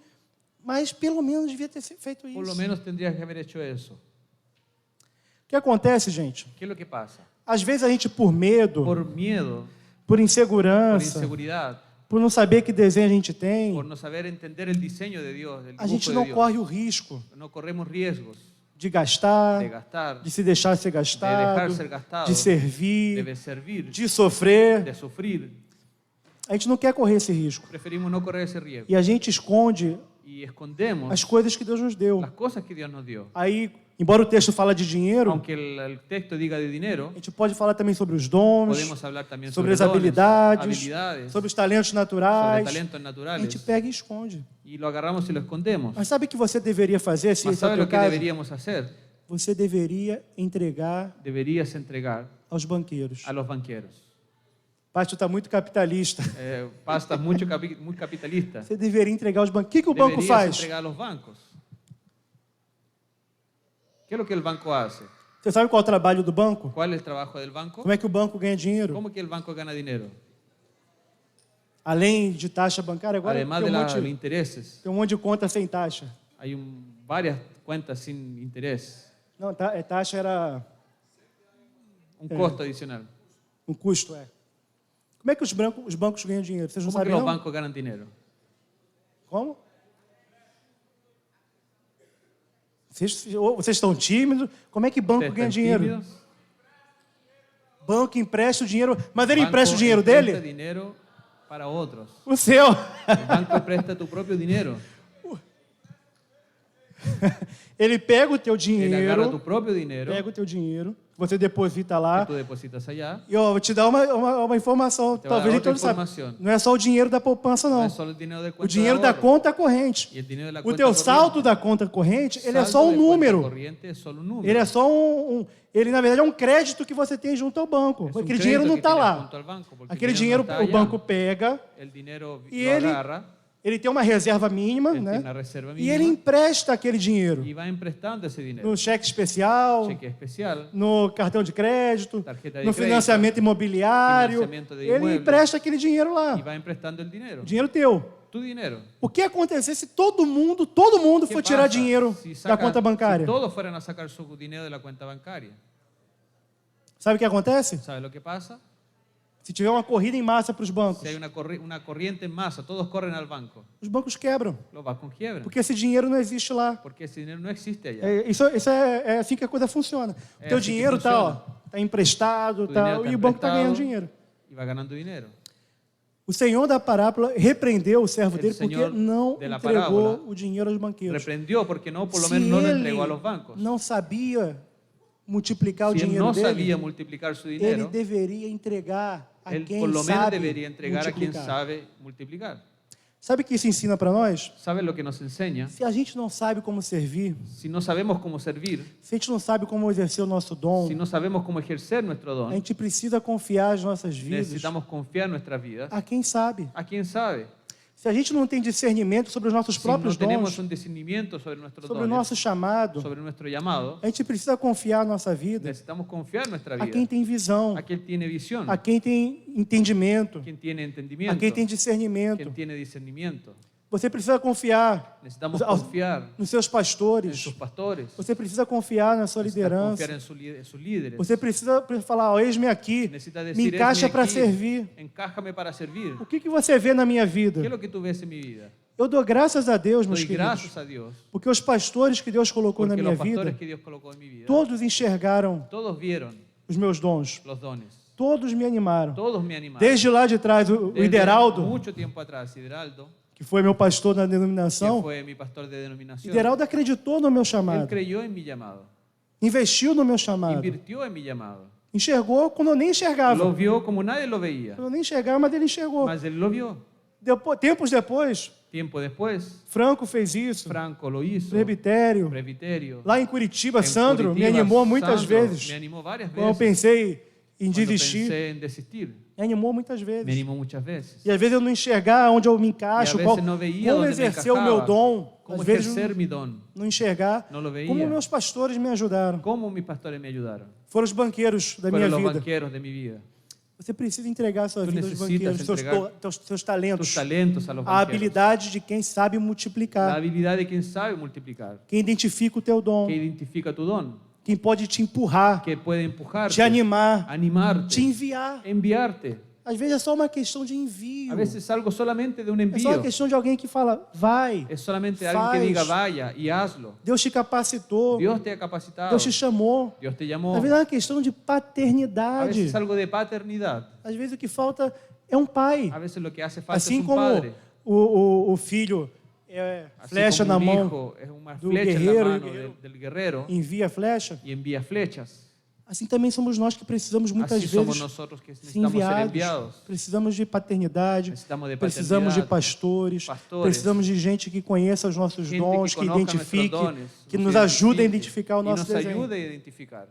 Speaker 3: Mas pelo menos devia ter feito
Speaker 2: Por lo
Speaker 3: isso.
Speaker 2: menos tendrías que haber hecho eso.
Speaker 3: O que acontece, gente?
Speaker 2: ¿Qué es lo que pasa?
Speaker 3: Às vezes a gente, por medo,
Speaker 2: Por miedo,
Speaker 3: por
Speaker 2: por
Speaker 3: insegurança,
Speaker 2: inseguridad,
Speaker 3: por não saber que desenho a gente tem,
Speaker 2: por no saber entender el diseño de Dios, el
Speaker 3: a gente
Speaker 2: dibujo
Speaker 3: não
Speaker 2: de Dios,
Speaker 3: corre o risco
Speaker 2: no corremos riesgos
Speaker 3: de gastar,
Speaker 2: de gastar,
Speaker 3: de se deixar ser
Speaker 2: de
Speaker 3: gastado,
Speaker 2: dejar ser gastado,
Speaker 3: de servir,
Speaker 2: de servir,
Speaker 3: de sofrer.
Speaker 2: de sufrir.
Speaker 3: A gente não quer correr esse risco.
Speaker 2: Preferimos no correr ese riesgo.
Speaker 3: E a gente esconde
Speaker 2: Y escondemos
Speaker 3: as coisas que Deus nos deu.
Speaker 2: las cosas que Dios nos dio.
Speaker 3: Aí, embora o texto fala de dinheiro,
Speaker 2: Aunque el texto diga de dinero,
Speaker 3: a gente pode falar também sobre os dons,
Speaker 2: podemos hablar también
Speaker 3: sobre
Speaker 2: sobre
Speaker 3: as
Speaker 2: dones,
Speaker 3: habilidades,
Speaker 2: habilidades,
Speaker 3: sobre os talentos
Speaker 2: sobre
Speaker 3: naturais.
Speaker 2: talentos
Speaker 3: A gente
Speaker 2: naturales.
Speaker 3: pega e esconde.
Speaker 2: Y lo agarramos y lo escondemos.
Speaker 3: Mas sabe o que você deveria fazer se
Speaker 2: Mas
Speaker 3: esse é o
Speaker 2: ¿sabe
Speaker 3: teu
Speaker 2: lo que
Speaker 3: caso?
Speaker 2: deberíamos hacer?
Speaker 3: Você deveria entregar
Speaker 2: Deberías entregar
Speaker 3: aos banqueiros.
Speaker 2: a los banqueros.
Speaker 3: Pastor está muito capitalista.
Speaker 2: Pastas muy capitalista.
Speaker 3: Você deveria entregar aos bancos. O que o banco
Speaker 2: Deberías
Speaker 3: faz?
Speaker 2: entregar a los bancos. ¿Qué es lo que el banco hace?
Speaker 3: Você sabe qual é o trabalho do banco?
Speaker 2: ¿Cuál es el trabajo del banco?
Speaker 3: Como é que o banco ganha dinheiro?
Speaker 2: ¿Cómo que el banco gana dinero?
Speaker 3: Além de taxa bancária, agora
Speaker 2: Además
Speaker 3: tem
Speaker 2: de
Speaker 3: um,
Speaker 2: los
Speaker 3: monte,
Speaker 2: intereses,
Speaker 3: tem um monte de conta sem taxa.
Speaker 2: hay varias cuentas sin interés.
Speaker 3: Não, taxa era
Speaker 2: Un costo adicional.
Speaker 3: um custo, é. Como é que os bancos ganham dinheiro? Vocês não
Speaker 2: ¿Cómo que
Speaker 3: sabem,
Speaker 2: los
Speaker 3: não?
Speaker 2: bancos ganan dinero?
Speaker 3: Como? Vocês estão tímidos? Como é que banco
Speaker 2: ¿Ustedes
Speaker 3: ganha
Speaker 2: están
Speaker 3: dinheiro?
Speaker 2: tímidos?
Speaker 3: Banco empresta o dinheiro, mas ele
Speaker 2: Banco
Speaker 3: empresta o dinheiro
Speaker 2: empresta
Speaker 3: dele?
Speaker 2: dinero para otros.
Speaker 3: O seu.
Speaker 2: El banco presta tu propio dinero.
Speaker 3: Ele pega o teu
Speaker 2: Él agarra tu
Speaker 3: dinheiro,
Speaker 2: propio dinero
Speaker 3: pega o teu dinheiro, você deposita
Speaker 2: que
Speaker 3: lá.
Speaker 2: tú depositas allá.
Speaker 3: E ó, vou te dar uma informação.
Speaker 2: Te vou
Speaker 3: Talvez
Speaker 2: dar
Speaker 3: nem todos
Speaker 2: outra
Speaker 3: saibam.
Speaker 2: informação.
Speaker 3: Não é só o dinheiro da poupança,
Speaker 2: No
Speaker 3: não.
Speaker 2: es solo el dinero de
Speaker 3: O
Speaker 2: cuenta
Speaker 3: dinheiro
Speaker 2: de
Speaker 3: da
Speaker 2: ahorro.
Speaker 3: conta corrente.
Speaker 2: Y el dinero de la
Speaker 3: O
Speaker 2: cuenta
Speaker 3: teu
Speaker 2: corriente.
Speaker 3: saldo da conta corrente, ele é
Speaker 2: Saldo
Speaker 3: só um
Speaker 2: de cuenta
Speaker 3: número.
Speaker 2: corriente es solo un número.
Speaker 3: Ele é só ele na verdade é um crédito que você tem junto ao banco.
Speaker 2: Es un
Speaker 3: Aquele
Speaker 2: crédito
Speaker 3: dinheiro não
Speaker 2: que
Speaker 3: está
Speaker 2: tienes
Speaker 3: lá.
Speaker 2: junto al banco, porque
Speaker 3: Aquele
Speaker 2: el
Speaker 3: dinheiro
Speaker 2: no está
Speaker 3: o
Speaker 2: allá.
Speaker 3: banco pega,
Speaker 2: El dinero
Speaker 3: E
Speaker 2: lo
Speaker 3: ele-
Speaker 2: agarra
Speaker 3: ele tem uma reserva mínima,
Speaker 2: Ele
Speaker 3: né?
Speaker 2: tem uma reserva
Speaker 3: E ele
Speaker 2: mínima.
Speaker 3: empresta aquele dinheiro
Speaker 2: y va emprestando ese dinero.
Speaker 3: no cheque especial,
Speaker 2: Cheque especial,
Speaker 3: no cartão de crédito,
Speaker 2: Tarjeta de
Speaker 3: no
Speaker 2: crédito,
Speaker 3: financiamento imobiliário.
Speaker 2: financiamento de
Speaker 3: Ele
Speaker 2: imóveis.
Speaker 3: empresta aquele dinheiro lá.
Speaker 2: y va emprestando el dinero.
Speaker 3: O dinheiro teu.
Speaker 2: Tu dinero.
Speaker 3: O que acontecer se todo mundo
Speaker 2: ¿Qué
Speaker 3: for tirar
Speaker 2: pasa
Speaker 3: dinheiro
Speaker 2: si
Speaker 3: da
Speaker 2: sacan-
Speaker 3: conta bancária?
Speaker 2: Si todos fueran a sacar su dinero de la cuenta bancaria.
Speaker 3: Sabe o que acontece?
Speaker 2: ¿Sabes lo que pasa?
Speaker 3: Se tiver uma corrida em massa para os bancos,
Speaker 2: Si hay una corriente en masa, todos corren al banco.
Speaker 3: os bancos quebram,
Speaker 2: Los bancos quiebran.
Speaker 3: porque esse dinheiro não existe lá.
Speaker 2: Porque ese dinero no existe allá.
Speaker 3: Isso é assim que a coisa funciona. O
Speaker 2: É
Speaker 3: teu
Speaker 2: assim que
Speaker 3: dinheiro está
Speaker 2: funciona.
Speaker 3: tá emprestado,
Speaker 2: Tu
Speaker 3: tá,
Speaker 2: dinheiro tá
Speaker 3: e o banco está
Speaker 2: emprestado.
Speaker 3: ganhando dinheiro.
Speaker 2: Y va ganando dinero.
Speaker 3: O Senhor da parábola repreendeu o servo
Speaker 2: El
Speaker 3: dele porque
Speaker 2: Senhor
Speaker 3: não
Speaker 2: de la
Speaker 3: entregou
Speaker 2: parábola
Speaker 3: o dinheiro aos banqueiros.
Speaker 2: Reprendió porque no, por lo
Speaker 3: Se
Speaker 2: menos no lo
Speaker 3: ele
Speaker 2: entregó a los bancos.
Speaker 3: não sabia multiplicar o
Speaker 2: Si él
Speaker 3: dinheiro
Speaker 2: no
Speaker 3: dele,
Speaker 2: sabía multiplicar su
Speaker 3: ele
Speaker 2: dinero,
Speaker 3: deveria entregar a
Speaker 2: él
Speaker 3: quem
Speaker 2: por lo menos
Speaker 3: sabe
Speaker 2: debería entregar a quien
Speaker 3: multiplicar.
Speaker 2: sabe multiplicar.
Speaker 3: Sabe o que isso ensina para nós?
Speaker 2: ¿Sabe lo que nos enseña?
Speaker 3: Se a gente não sabe como servir,
Speaker 2: Si no sabemos cómo servir,
Speaker 3: se a gente não sabe como exercer o nosso dom,
Speaker 2: si no sabemos cómo ejercer nuestro
Speaker 3: a
Speaker 2: don,
Speaker 3: gente precisa confiar as nossas vidas
Speaker 2: necesitamos confiar en nuestras vidas
Speaker 3: a quem sabe.
Speaker 2: a quien sabe.
Speaker 3: Se a gente não tem discernimento sobre os nossos
Speaker 2: Si
Speaker 3: próprios
Speaker 2: no tenemos
Speaker 3: dons,
Speaker 2: un discernimiento sobre nuestros
Speaker 3: sobre o
Speaker 2: dones,
Speaker 3: nosso chamado,
Speaker 2: sobre nuestro llamado,
Speaker 3: a gente precisa confiar a nossa vida
Speaker 2: necesitamos confiar en nuestra
Speaker 3: a
Speaker 2: vida.
Speaker 3: quem tem visão,
Speaker 2: A quien tiene visión,
Speaker 3: a quem tem entendimento,
Speaker 2: quien tiene
Speaker 3: a
Speaker 2: entendimiento,
Speaker 3: quem tem discernimento.
Speaker 2: quien tiene discernimiento.
Speaker 3: Você precisa confiar
Speaker 2: Necesitamos confiar
Speaker 3: nos seus
Speaker 2: en
Speaker 3: pastores.
Speaker 2: sus pastores.
Speaker 3: Você precisa confiar na sua
Speaker 2: Necesita confiar
Speaker 3: liderança.
Speaker 2: en sus líderes.
Speaker 3: Você precisa falar, ó, eis-me aqui,
Speaker 2: Necesita
Speaker 3: me
Speaker 2: decir,
Speaker 3: encaixa
Speaker 2: "Esme
Speaker 3: para
Speaker 2: aquí,
Speaker 3: servir.
Speaker 2: encájame para servir".
Speaker 3: O que você vê na minha
Speaker 2: ¿Qué es
Speaker 3: vida?
Speaker 2: lo que tú ves en mi vida?
Speaker 3: Eu dou graças a Deus, meus
Speaker 2: Doy
Speaker 3: queridos,
Speaker 2: gracias a Dios
Speaker 3: porque os pastores que Deus colocou na
Speaker 2: porque
Speaker 3: minha
Speaker 2: los pastores
Speaker 3: vida,
Speaker 2: que Dios colocó en mi vida,
Speaker 3: todos enxergaram
Speaker 2: todos vieron
Speaker 3: os meus dons,
Speaker 2: los dones.
Speaker 3: todos me animaram.
Speaker 2: Todos me animaron.
Speaker 3: Desde lá de trás, o
Speaker 2: Desde
Speaker 3: Ideraldo,
Speaker 2: mucho tiempo atrás, Ideraldo,
Speaker 3: que foi meu pastor na
Speaker 2: que
Speaker 3: denominação,
Speaker 2: fue mi pastor de denominación,
Speaker 3: Ideraldo acreditou no meu
Speaker 2: él
Speaker 3: chamado,
Speaker 2: creyó en mi llamado,
Speaker 3: investiu no meu chamado,
Speaker 2: invirtió en mi llamado.
Speaker 3: enxergou quando eu nem
Speaker 2: Lo
Speaker 3: enxergava.
Speaker 2: vio como nadie lo veía,
Speaker 3: Quando eu nem enxergava, mas ele enxergou.
Speaker 2: mas él lo vio.
Speaker 3: Tempos depois,
Speaker 2: Tiempo después,
Speaker 3: Franco fez isso,
Speaker 2: Franco lo hizo,
Speaker 3: presbitério.
Speaker 2: presbiterio.
Speaker 3: Lá em Curitiba,
Speaker 2: En
Speaker 3: Sandro me
Speaker 2: Curitiba,
Speaker 3: animou muitas
Speaker 2: Sandro
Speaker 3: vezes.
Speaker 2: Me animó varias
Speaker 3: Quando eu
Speaker 2: veces.
Speaker 3: pensei em
Speaker 2: Cuando
Speaker 3: desistir,
Speaker 2: pensé en desistir,
Speaker 3: me animou muitas
Speaker 2: me
Speaker 3: vezes.
Speaker 2: animó muchas veces.
Speaker 3: E às vezes eu não enxergar onde eu me encaixo,
Speaker 2: E às vezes não veia
Speaker 3: como
Speaker 2: onde me
Speaker 3: exercer o meu
Speaker 2: encaixava,
Speaker 3: dom.
Speaker 2: Como
Speaker 3: Às vezes
Speaker 2: ejercer mi don.
Speaker 3: não enxergar.
Speaker 2: Não lo veia.
Speaker 3: Como meus pastores me ajudaram.
Speaker 2: Cómo mis pastores me ayudaron.
Speaker 3: Foram os banqueiros da minha
Speaker 2: Fueron los
Speaker 3: vida.
Speaker 2: banqueros de mi vida.
Speaker 3: Você precisa entregar a sua
Speaker 2: Tu
Speaker 3: vida aos
Speaker 2: necessitas
Speaker 3: banqueiros, seus
Speaker 2: entregar
Speaker 3: seus talentos.
Speaker 2: Tus talentos a los
Speaker 3: A
Speaker 2: banqueros.
Speaker 3: habilidade de quem sabe
Speaker 2: La
Speaker 3: multiplicar.
Speaker 2: habilidad de quien sabe multiplicar.
Speaker 3: Quem identifica o teu dom.
Speaker 2: Que identifica tu don.
Speaker 3: Quem pode te empurrar,
Speaker 2: Que puede empujarte.
Speaker 3: te animar,
Speaker 2: Animarte.
Speaker 3: te enviar.
Speaker 2: Enviarte.
Speaker 3: Às vezes é só uma questão de envio.
Speaker 2: A veces algo solamente de un
Speaker 3: É só uma
Speaker 2: envío.
Speaker 3: questão de alguém que fala, vai.
Speaker 2: Es solamente alguien que
Speaker 3: Faz.
Speaker 2: diga vaya y hazlo.
Speaker 3: Deus te capacitou.
Speaker 2: Dios te ha capacitado.
Speaker 3: Deus te chamou.
Speaker 2: Dios te llamó.
Speaker 3: Às vezes é uma questão de
Speaker 2: A
Speaker 3: paternidade.
Speaker 2: veces algo de paternidad.
Speaker 3: Às vezes o que falta é um pai.
Speaker 2: A veces lo que hace falta
Speaker 3: Assim
Speaker 2: es un
Speaker 3: como
Speaker 2: padre.
Speaker 3: o filho é
Speaker 2: Así
Speaker 3: flecha
Speaker 2: como
Speaker 3: na
Speaker 2: un
Speaker 3: mão,
Speaker 2: hijo es una
Speaker 3: do
Speaker 2: flecha en
Speaker 3: guerreiro,
Speaker 2: la mano del guerrero
Speaker 3: envia flecha.
Speaker 2: y envía flechas.
Speaker 3: Assim também somos nós que precisamos muitas
Speaker 2: Así somos
Speaker 3: vezes
Speaker 2: nosotros que
Speaker 3: ser
Speaker 2: necesitamos ser
Speaker 3: enviados.
Speaker 2: enviados.
Speaker 3: Precisamos de paternidade.
Speaker 2: Necesitamos de
Speaker 3: Precisamos de
Speaker 2: paternidad,
Speaker 3: pastores,
Speaker 2: pastores,
Speaker 3: precisamos de gente que conheça os nossos
Speaker 2: gente
Speaker 3: dons, que
Speaker 2: conozca
Speaker 3: identifique,
Speaker 2: nuestros dones,
Speaker 3: que
Speaker 2: nos
Speaker 3: nos ajude a
Speaker 2: identifique
Speaker 3: identificar o
Speaker 2: y
Speaker 3: nosso
Speaker 2: nos
Speaker 3: desenho.
Speaker 2: ayude a identificar.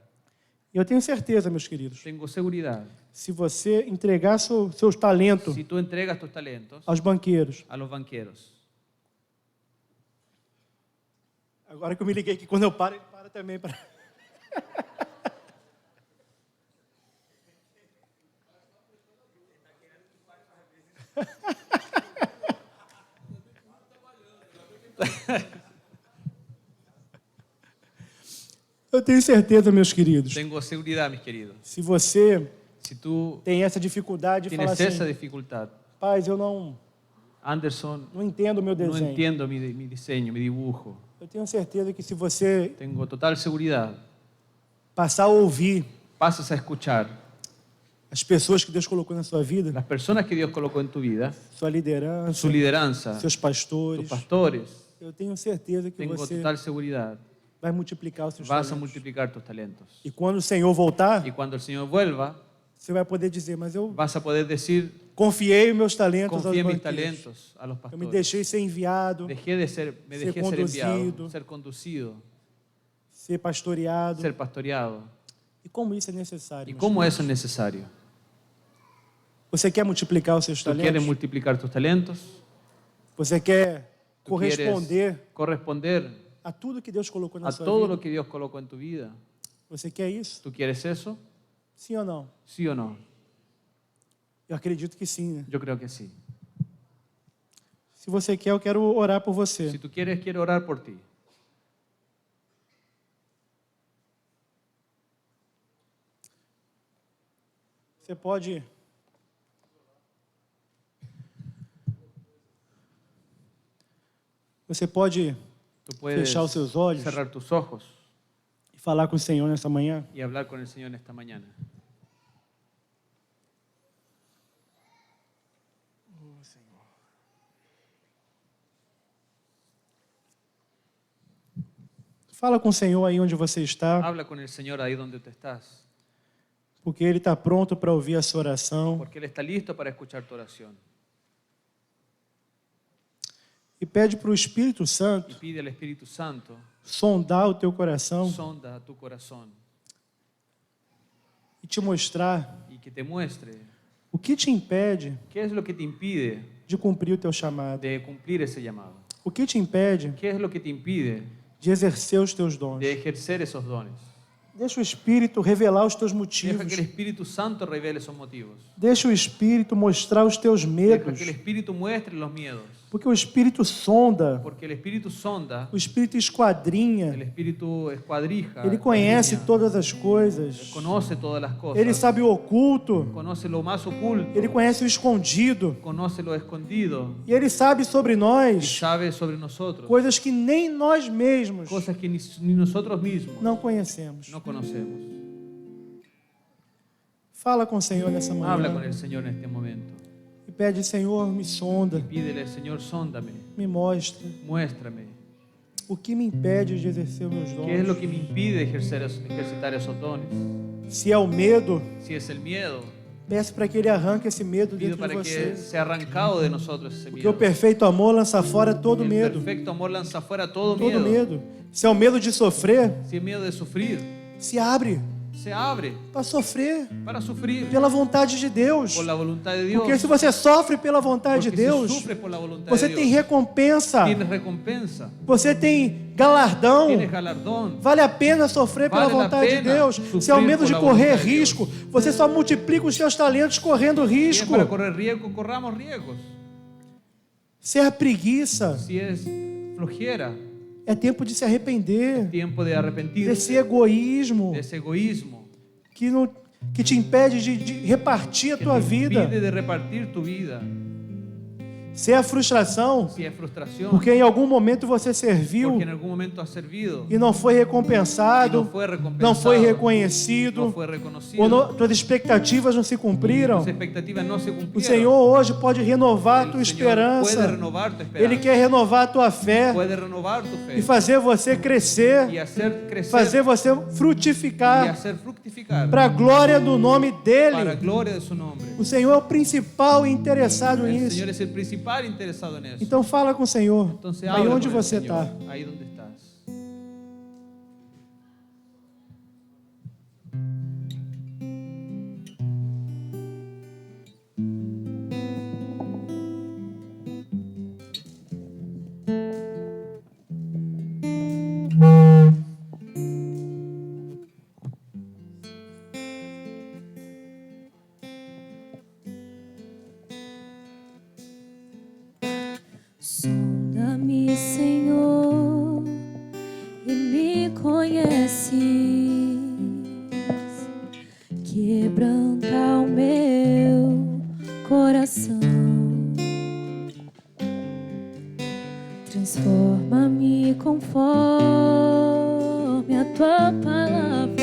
Speaker 3: Eu tenho certeza, meus queridos,
Speaker 2: Tengo seguridad.
Speaker 3: se você entregar seus talentos
Speaker 2: Si tú entregas tus talentos
Speaker 3: aos banqueiros,
Speaker 2: a los banqueros,
Speaker 3: agora que eu me liguei que quando eu paro, ele para também. Eu tenho certeza, meus queridos,
Speaker 2: tengo seguridad, mis queridos.
Speaker 3: se você
Speaker 2: Si tú
Speaker 3: tem essa dificuldade de falar
Speaker 2: tienes esa
Speaker 3: assim,
Speaker 2: dificultad,
Speaker 3: paz, eu não
Speaker 2: Anderson,
Speaker 3: entendo o meu
Speaker 2: no
Speaker 3: desenho.
Speaker 2: entiendo mi diseño, mi dibujo.
Speaker 3: Eu tenho certeza que se você
Speaker 2: Tengo total seguridad.
Speaker 3: passar a ouvir
Speaker 2: Pasas a escuchar
Speaker 3: as pessoas que Deus colocou na sua vida,
Speaker 2: las personas que Dios colocó en tu vida,
Speaker 3: sua liderança,
Speaker 2: su lideranza,
Speaker 3: seus
Speaker 2: tus
Speaker 3: pastores,
Speaker 2: pastores.
Speaker 3: eu tenho certeza que
Speaker 2: Tengo
Speaker 3: você
Speaker 2: total seguridad.
Speaker 3: vai multiplicar os seus
Speaker 2: Vas a
Speaker 3: talentos.
Speaker 2: multiplicar tus talentos.
Speaker 3: E quando o Senhor voltar,
Speaker 2: Y cuando el Señor vuelva,
Speaker 3: você vai poder dizer, mas eu
Speaker 2: vas a poder decir,
Speaker 3: confiei os meus talentos aos
Speaker 2: confié en mis
Speaker 3: banqueiros.
Speaker 2: talentos a los
Speaker 3: Eu me
Speaker 2: pastores.
Speaker 3: deixei ser enviado,
Speaker 2: Me
Speaker 3: ser
Speaker 2: dejé ser enviado,
Speaker 3: conducido.
Speaker 2: ser conducido,
Speaker 3: ser pastoreado.
Speaker 2: ser pastoreado.
Speaker 3: E como isso é necessário?
Speaker 2: ¿Y
Speaker 3: meus
Speaker 2: cómo
Speaker 3: queridos?
Speaker 2: eso es necesario?
Speaker 3: Você quer multiplicar os seus
Speaker 2: ¿Tú quieres
Speaker 3: talentos?
Speaker 2: multiplicar tus talentos?
Speaker 3: Você quer
Speaker 2: ¿Tú
Speaker 3: corresponder
Speaker 2: quieres corresponder
Speaker 3: a tudo que Deus colocou na
Speaker 2: a
Speaker 3: sua
Speaker 2: todo
Speaker 3: vida?
Speaker 2: lo que Dios colocó en tu vida?
Speaker 3: Você quer isso?
Speaker 2: ¿Tú quieres eso?
Speaker 3: Sim ou não?
Speaker 2: ¿Sí o no?
Speaker 3: Eu acredito que sim, né?
Speaker 2: Yo creo que sí.
Speaker 3: Se você quer, eu quero orar por você.
Speaker 2: Si tú quieres, quiero orar por ti.
Speaker 3: Você pode
Speaker 2: Tú puedes
Speaker 3: fechar os seus olhos
Speaker 2: cerrar tus ojos
Speaker 3: e falar com o Senhor nessa manhã.
Speaker 2: y hablar con el Señor esta mañana.
Speaker 3: Fala com o Senhor aí onde você está,
Speaker 2: Habla con el Señor ahí donde tú estás,
Speaker 3: porque Ele está pronto para ouvir a sua oração.
Speaker 2: porque Él está listo para escuchar tu oración.
Speaker 3: E pede para o Espírito
Speaker 2: Y
Speaker 3: Santo
Speaker 2: pide al Espíritu Santo,
Speaker 3: sondar o teu coração
Speaker 2: sonda tu corazón
Speaker 3: e te mostrar
Speaker 2: y que te muestre
Speaker 3: o que te impede
Speaker 2: qué es lo que te impide
Speaker 3: de cumprir o teu chamado.
Speaker 2: de cumplir ese llamado.
Speaker 3: O que te impede
Speaker 2: ¿Qué es lo que te impide
Speaker 3: de exercer os teus dons.
Speaker 2: de ejercer esos dones?
Speaker 3: Deixa o Espírito revelar os teus
Speaker 2: Deja
Speaker 3: motivos.
Speaker 2: que el Espíritu Santo revele esos motivos.
Speaker 3: Deixa o Espírito mostrar os teus
Speaker 2: Deja
Speaker 3: medos.
Speaker 2: que el Espíritu muestre los miedos.
Speaker 3: Porque o Espírito sonda,
Speaker 2: Porque el Espíritu sonda,
Speaker 3: o Espírito
Speaker 2: el
Speaker 3: esquadrinha,
Speaker 2: Espíritu escuadrija,
Speaker 3: ele conhece
Speaker 2: escudriña,
Speaker 3: todas as coisas,
Speaker 2: conoce todas las cosas,
Speaker 3: ele sabe o oculto,
Speaker 2: conoce lo más oculto,
Speaker 3: ele conhece o escondido,
Speaker 2: conoce lo escondido
Speaker 3: e ele sabe sobre
Speaker 2: y
Speaker 3: nós
Speaker 2: sabe sobre nosotros
Speaker 3: coisas que nem nós mesmos
Speaker 2: cosas que ni nosotros mismos
Speaker 3: não conhecemos.
Speaker 2: no conocemos.
Speaker 3: Fala com o Senhor nessa
Speaker 2: Habla con
Speaker 3: manhã
Speaker 2: el Señor en este momento.
Speaker 3: e pede, Senhor, me sonda,
Speaker 2: Pídele, Señor, sóndame,
Speaker 3: me mostra
Speaker 2: muéstrame.
Speaker 3: o que me impede de exercer meus
Speaker 2: ¿Qué es lo
Speaker 3: dons.
Speaker 2: que me impide ejercitar esos dones?
Speaker 3: Se é o medo,
Speaker 2: Si es el miedo,
Speaker 3: peço para que Ele arranque esse medo
Speaker 2: pido
Speaker 3: dentro de
Speaker 2: para que
Speaker 3: você.
Speaker 2: sea arrancado de nosotros ese
Speaker 3: Porque o
Speaker 2: miedo.
Speaker 3: perfeito amor lança fora todo
Speaker 2: El
Speaker 3: medo.
Speaker 2: perfecto amor lanza fuera todo
Speaker 3: Todo
Speaker 2: miedo.
Speaker 3: medo. Se é o medo de sofrer,
Speaker 2: Si es miedo de sufrir,
Speaker 3: se abre
Speaker 2: se abre
Speaker 3: para sofrer
Speaker 2: para sufrir
Speaker 3: pela vontade de Deus.
Speaker 2: por la voluntad de Dios.
Speaker 3: Porque se você sofre pela vontade de
Speaker 2: Porque si
Speaker 3: Deus,
Speaker 2: sufres por la voluntad
Speaker 3: você
Speaker 2: de
Speaker 3: tem
Speaker 2: Dios,
Speaker 3: recompensa,
Speaker 2: tienes recompensa,
Speaker 3: você tem galardão.
Speaker 2: tienes galardón.
Speaker 3: Vale a pena sofrer pela
Speaker 2: Vale a
Speaker 3: vontade de
Speaker 2: pena
Speaker 3: Deus.
Speaker 2: sofrer
Speaker 3: Se é o medo
Speaker 2: por
Speaker 3: de
Speaker 2: la
Speaker 3: correr
Speaker 2: vontade de Deus.
Speaker 3: risco, você só multiplica os seus talentos correndo
Speaker 2: Si es
Speaker 3: risco.
Speaker 2: para correr riesgo, corramos riesgos.
Speaker 3: Se é preguiça,
Speaker 2: Si es flojera,
Speaker 3: é tempo de se arrepender
Speaker 2: tiempo de
Speaker 3: desse
Speaker 2: arrepentirse,
Speaker 3: egoísmo
Speaker 2: de ese egoísmo
Speaker 3: que te impede de repartir a
Speaker 2: que
Speaker 3: tua
Speaker 2: te
Speaker 3: vida.
Speaker 2: impide de repartir tu vida.
Speaker 3: Se é frustração,
Speaker 2: Si es frustración,
Speaker 3: porque em algum momento você serviu
Speaker 2: porque en algún momento has servido
Speaker 3: e não foi
Speaker 2: y
Speaker 3: recompensado,
Speaker 2: no fue recompensado,
Speaker 3: não foi
Speaker 2: no
Speaker 3: reconhecido,
Speaker 2: fue reconocido,
Speaker 3: ou tuas expectativas não se cumpriram.
Speaker 2: tus expectativas no se
Speaker 3: O
Speaker 2: cumplieron.
Speaker 3: Senhor hoje pode renovar a tua
Speaker 2: El Señor puede
Speaker 3: esperança.
Speaker 2: renovar tu esperanza,
Speaker 3: Ele quer renovar a tua fé
Speaker 2: puede renovar tu fe
Speaker 3: e fazer você crescer,
Speaker 2: y hacer crecer
Speaker 3: fazer você
Speaker 2: y
Speaker 3: frutificar
Speaker 2: hacer fructificar
Speaker 3: para a glória do nome
Speaker 2: para la
Speaker 3: dele.
Speaker 2: gloria de su nombre.
Speaker 3: O Senhor é o principal interessado
Speaker 2: El
Speaker 3: nisso.
Speaker 2: Señor es el principal interesado en eso.
Speaker 3: Então fala com o Senhor.
Speaker 2: Entonces
Speaker 3: Aí
Speaker 2: habla
Speaker 3: onde
Speaker 2: con el
Speaker 3: você
Speaker 2: Señor,
Speaker 3: está.
Speaker 2: ahí donde estás.
Speaker 4: Sonda-me, Senhor, e me conheces. Quebranta o meu coração. Transforma-me conforme a tua palavra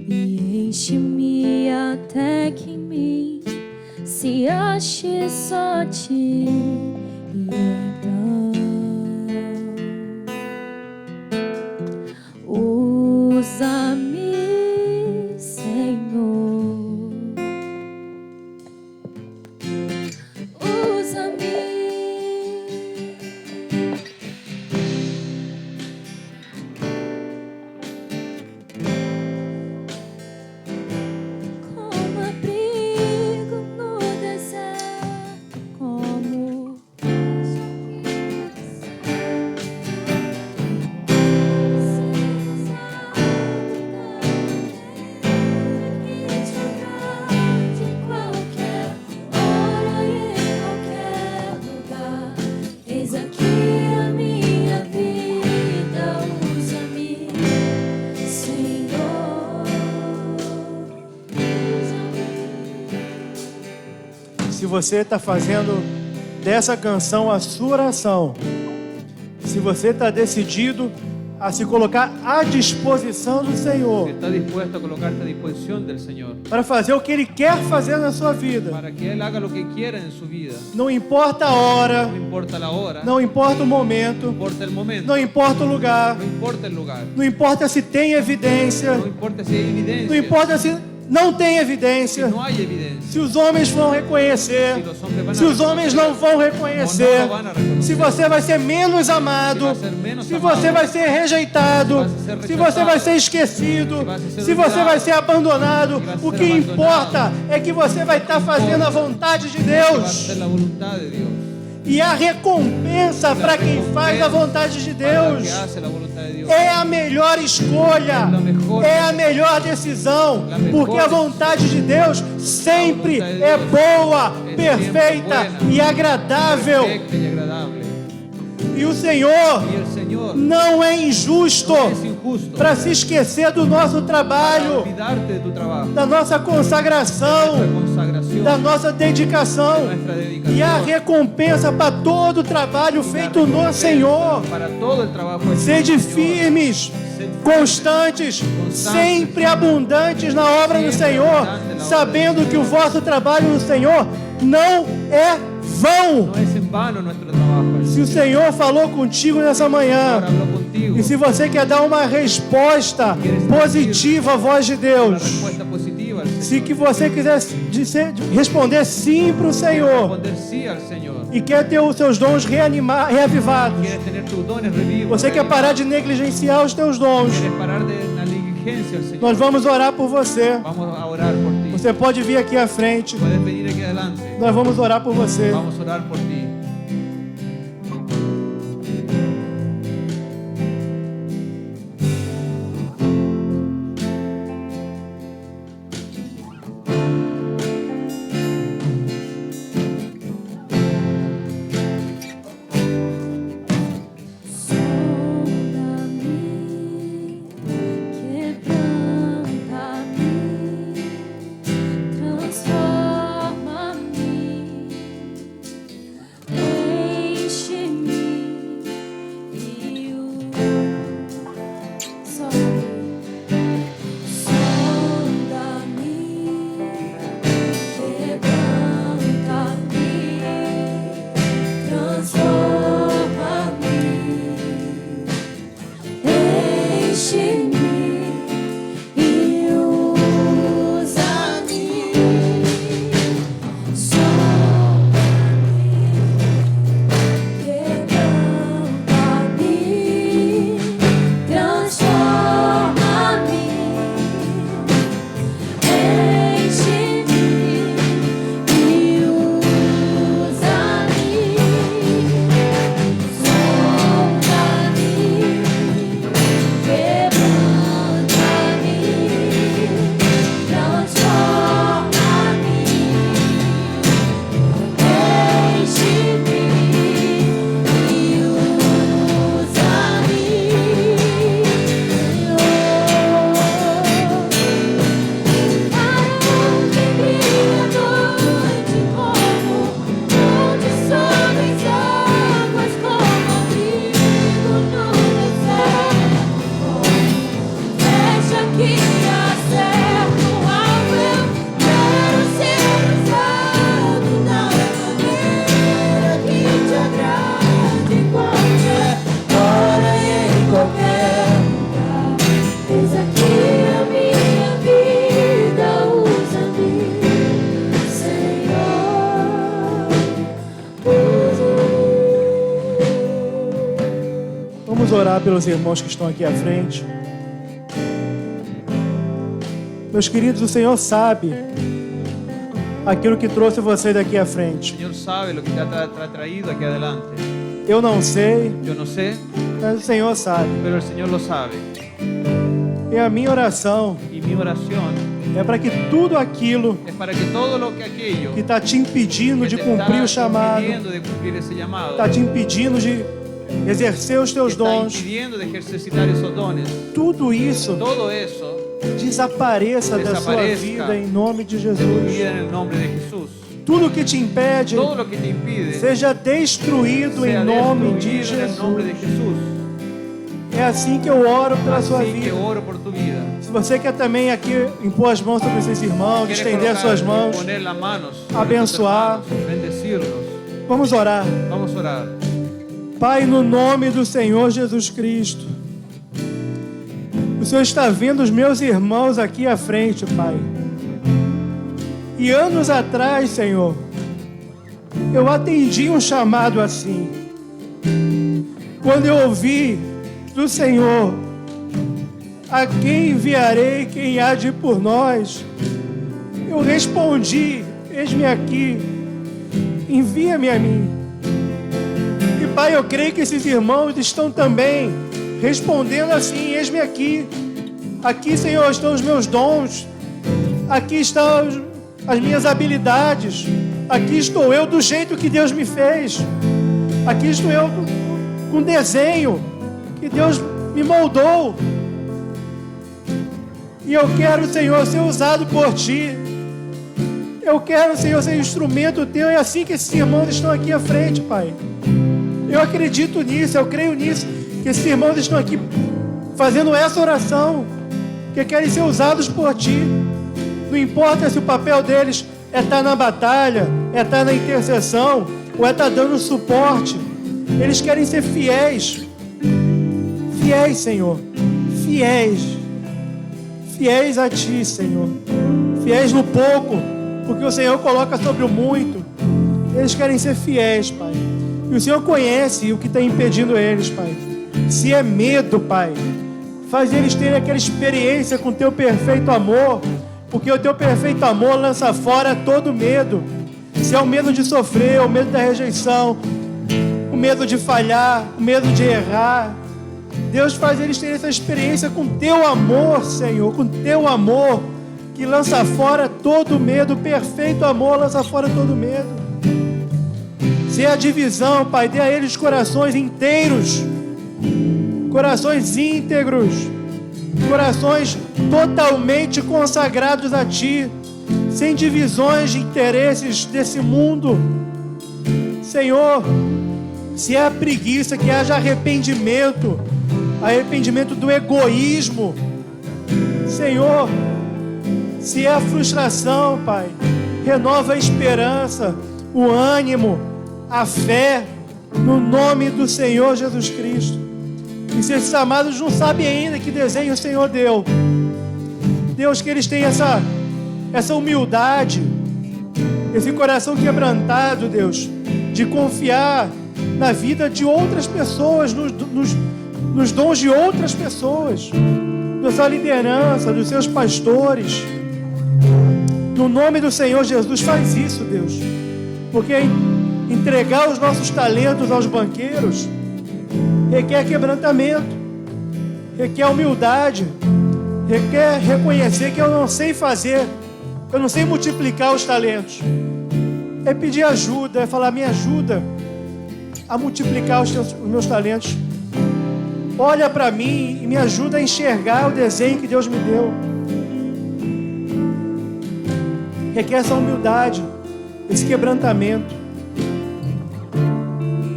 Speaker 4: e enche-me até que em mim se ache só ti. E então usa-me, Senhor, usa-me. Como abrigo no deserto, como de qualquer hora e em qualquer lugar. Eis aqui a minha vida, usa-me, Senhor.
Speaker 3: Se você está fazendo dessa canção a sua oração, se você está decidido a se colocar à disposição do
Speaker 2: Si
Speaker 3: Senhor
Speaker 2: estás dispuesto a colocarte a disposición del Señor
Speaker 3: para fazer o que Ele quer fazer na sua vida,
Speaker 2: para que Él haga lo que quiera en su vida,
Speaker 3: não importa a hora,
Speaker 2: no importa la hora,
Speaker 3: não importa o
Speaker 2: no
Speaker 3: momento,
Speaker 2: importa el momento,
Speaker 3: não importa o lugar,
Speaker 2: no importa el lugar,
Speaker 3: não importa se tem evidência,
Speaker 2: no importa si hay evidencia,
Speaker 3: não importa se não tem
Speaker 2: si
Speaker 3: evidência,
Speaker 2: no hay evidencia,
Speaker 3: se os homens vão reconhecer,
Speaker 2: si los hombres van a
Speaker 3: se os homens não vão reconhecer,
Speaker 2: ou não vão reconhecer,
Speaker 3: se você vai ser menos amado,
Speaker 2: se vai ser menos
Speaker 3: se
Speaker 2: amado,
Speaker 3: você vai ser rejeitado,
Speaker 2: se vai ser
Speaker 3: se
Speaker 2: rechaçado,
Speaker 3: você vai ser esquecido,
Speaker 2: se vai ser
Speaker 3: se você
Speaker 2: olvidado,
Speaker 3: vai ser abandonado,
Speaker 2: se vai
Speaker 3: o
Speaker 2: ser
Speaker 3: que
Speaker 2: abandonado,
Speaker 3: importa é que você vai estar fazendo a vontade de
Speaker 2: va a
Speaker 3: Deus.
Speaker 2: ser la voluntad de Dios.
Speaker 3: E a recompensa para quem faz a vontade de
Speaker 2: Para el
Speaker 3: Deus
Speaker 2: que hace la voluntad de Dios.
Speaker 3: é a melhor escolha,
Speaker 2: É a melhor
Speaker 3: é a melhor decisão,
Speaker 2: La mejor
Speaker 3: porque a vontade de Deus sempre é boa, perfeita e agradável.
Speaker 2: Perfecta y agradable.
Speaker 3: E o Senhor
Speaker 2: Y el Señor
Speaker 3: não é injusto
Speaker 2: no es injusto
Speaker 3: para se esquecer do nosso
Speaker 2: para
Speaker 3: trabalho,
Speaker 2: olvidarte de tu trabajo,
Speaker 3: da nossa consagração,
Speaker 2: nuestra consagración,
Speaker 3: da nossa dedicação
Speaker 2: nuestra
Speaker 3: e a
Speaker 2: dedicación,
Speaker 3: recompensa para todo o trabalho
Speaker 2: y la
Speaker 3: feito no
Speaker 2: recompensa
Speaker 3: Senhor.
Speaker 2: para todo el trabajo hecho
Speaker 3: Sede
Speaker 2: en el Señor.
Speaker 3: firmes,
Speaker 2: Sed
Speaker 3: constantes, sempre abundantes na obra do
Speaker 2: Sempre
Speaker 3: Senhor,
Speaker 2: abundante na obra
Speaker 3: sabendo
Speaker 2: do
Speaker 3: que o
Speaker 2: Senhor.
Speaker 3: vosso trabalho no Senhor não é vão.
Speaker 2: No es en vano nuestro trabajo. El
Speaker 3: Se o
Speaker 2: Señor
Speaker 3: Senhor falou contigo nessa manhã,
Speaker 2: ahora habló contigo.
Speaker 3: e se você quer dar uma resposta positiva à voz de
Speaker 2: Una
Speaker 3: Deus,
Speaker 2: respuesta positiva al
Speaker 3: se
Speaker 2: Señor.
Speaker 3: que você quiser responder sim para o Senhor
Speaker 2: Responder sí al Señor.
Speaker 3: e quer ter os seus dons reavivados,
Speaker 2: Quieres tener tus dones revivos.
Speaker 3: você quer parar de negligenciar os teus dons,
Speaker 2: Quieres parar de la negligencia al Señor.
Speaker 3: nós vamos orar por você.
Speaker 2: Vamos a orar por ti.
Speaker 3: Você pode vir aqui à frente,
Speaker 2: Puedes venir aquí adelante.
Speaker 3: nós vamos orar por você.
Speaker 2: Vamos a orar por ti.
Speaker 4: Sonda-me, quebranta-me, transforma-me, enche-me e sonda-me, quebranta-me, transforma-me. Enche-me e usa-me, sonda-me, quebranta-me, transforma-me, enche-me e usa-me, Eis aqui a minha vida, usa-me, Senhor, usa-me.
Speaker 3: Vamos orar pelos irmãos que estão aqui à frente. Meus queridos, o Senhor sabe aquilo que trouxe você daqui à
Speaker 2: El
Speaker 3: frente.
Speaker 2: Señor sabe lo que te ha traído aquí adelante.
Speaker 3: Eu não sei,
Speaker 2: Yo no sé,
Speaker 3: mas o Senhor sabe.
Speaker 2: pero el Señor lo sabe.
Speaker 3: E a minha oração
Speaker 2: Y mi oración
Speaker 3: é para que tudo aquilo
Speaker 2: es para que todo lo que aquello
Speaker 3: que está te impedindo
Speaker 2: que
Speaker 3: de
Speaker 2: te
Speaker 3: cumprir o
Speaker 2: está
Speaker 3: chamado,
Speaker 2: impidiendo de cumplir ese llamado,
Speaker 3: está te impedindo de exercer os
Speaker 2: que
Speaker 3: teus
Speaker 2: está
Speaker 3: dons,
Speaker 2: impidiendo de ejercitar esos dones,
Speaker 3: tudo isso
Speaker 2: todo eso
Speaker 3: desapareça da sua
Speaker 2: Desapareça
Speaker 3: vida em nome de
Speaker 2: tu
Speaker 3: Jesus.
Speaker 2: vida en el nombre de Jesús.
Speaker 3: Tudo que te impede
Speaker 2: Todo lo que te impide
Speaker 3: seja destruído em
Speaker 2: sea
Speaker 3: nome de
Speaker 2: destruido en el nombre de
Speaker 3: Jesus.
Speaker 2: Jesús.
Speaker 3: É assim que eu oro pela sua
Speaker 2: Así que
Speaker 3: vida.
Speaker 2: oro por tu vida.
Speaker 3: Se você quer também aqui impor as mãos sobre esses irmãos,
Speaker 2: Quieres
Speaker 3: estender as suas
Speaker 2: colocar,
Speaker 3: mãos,
Speaker 2: poner las manos sobre
Speaker 3: abençoar.
Speaker 2: nuestros hermanos, bendecirlos.
Speaker 3: vamos orar.
Speaker 2: Vamos a orar.
Speaker 3: Pai, no nome do Senhor Jesus Cristo, o Senhor está vendo os meus irmãos aqui à frente, Pai. E anos atrás, Senhor, eu atendi um chamado assim. Quando eu ouvi do Senhor, a quem enviarei, quem há de ir por nós, eu respondi, eis-me aqui, envia-me a mim. E Pai, eu creio que esses irmãos estão também respondendo assim, eis-me aqui. Aqui, Senhor, estão os meus dons. Aqui estão as minhas habilidades. Aqui estou eu do jeito que Deus me fez. Aqui estou eu com desenho que Deus me moldou. E eu quero, Senhor, ser usado por Ti. Eu quero, Senhor, ser instrumento Teu. É assim que esses irmãos estão aqui à frente, Pai. Eu acredito nisso, eu creio nisso, que esses irmãos estão aqui fazendo essa oração, que querem ser usados por Ti. Não importa se o papel deles é estar na batalha, é estar na intercessão, ou é estar dando suporte. Eles querem ser fiéis. Fiéis, Senhor. Fiéis. Fiéis a Ti, Senhor. Fiéis no pouco, porque o Senhor coloca sobre o muito. Eles querem ser fiéis, Pai. E o Senhor conhece o que está impedindo eles, Pai. Se é medo, Pai, faz eles terem aquela experiência com o Teu perfeito amor, porque o Teu perfeito amor lança fora todo medo. Se é o medo de sofrer, o medo da rejeição, o medo de falhar, o medo de errar, Deus faz eles terem essa experiência com Teu amor, Senhor, com Teu amor, que lança fora todo medo. O perfeito amor lança fora todo medo. Se é a divisão, Pai, dê a eles corações inteiros, corações íntegros, corações totalmente consagrados a Ti, sem divisões de interesses desse mundo. Senhor, se é a preguiça, que haja arrependimento, arrependimento do egoísmo. Senhor, se é a frustração, Pai, renova a esperança, o ânimo, a fé, no nome do Senhor Jesus Cristo. E se esses amados não sabem ainda que desenho o Senhor deu, Deus, que eles tenham essa humildade, esse coração quebrantado, Deus, de confiar na vida de outras pessoas, nos dons de outras pessoas, da sua liderança, dos seus pastores. No nome do Senhor Jesus, faz isso, Deus, porque entregar os nossos talentos aos banqueiros requer quebrantamento, requer humildade, requer reconhecer que eu não sei fazer, eu não sei multiplicar os talentos. É pedir ajuda, é falar: me ajuda a multiplicar os meus talentos. Olha para mim e me ajuda a enxergar o desenho que Deus me deu. Requer essa humildade, esse quebrantamento.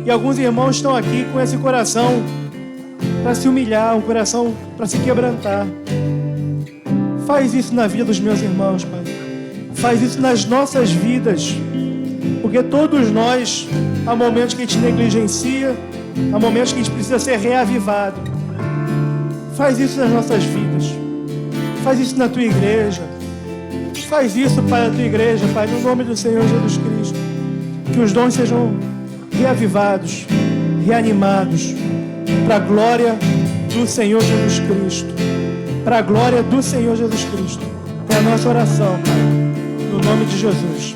Speaker 3: E alguns irmãos estão aqui com esse coração para se humilhar, um coração para se quebrantar. Faz isso na vida dos meus irmãos, Pai. Faz isso nas nossas vidas. Porque todos nós, há momentos que a gente negligencia, há momentos que a gente precisa ser reavivado. Faz isso nas nossas vidas. Faz isso na Tua igreja. Faz isso, Pai, na Tua igreja, Pai, no nome do Senhor Jesus Cristo. Que os dons sejam reavivados, reanimados, para a glória do Senhor Jesus Cristo. Para a glória do Senhor Jesus Cristo. É a nossa oração, Pai, no nome de Jesus.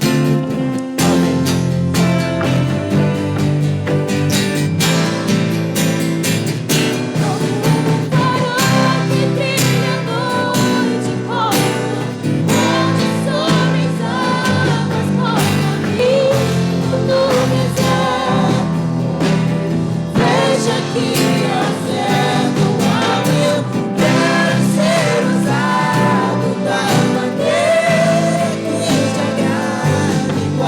Speaker 4: Ser usado da maneira que te agrade.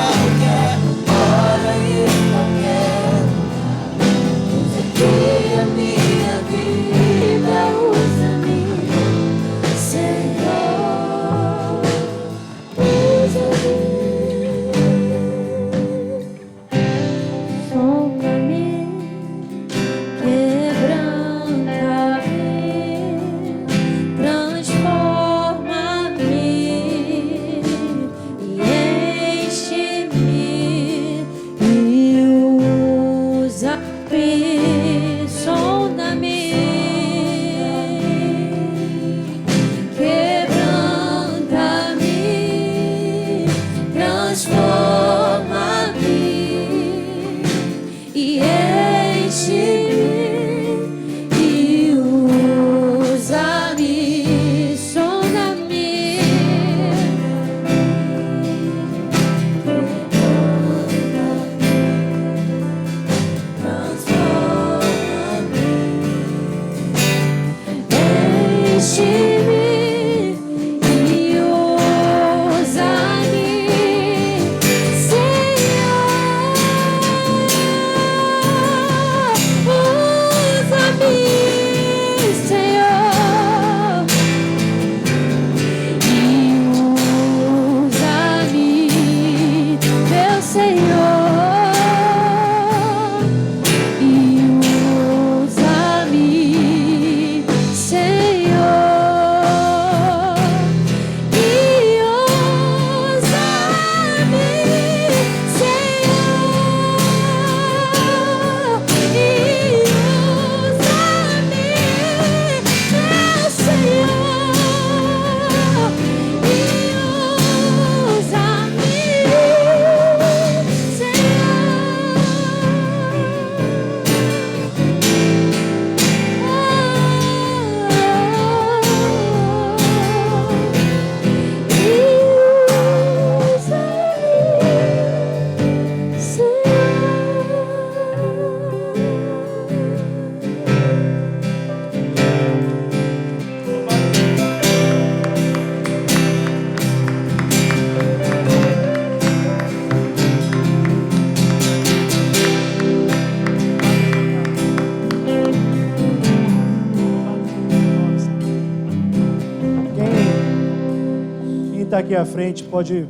Speaker 3: está aqui à frente pode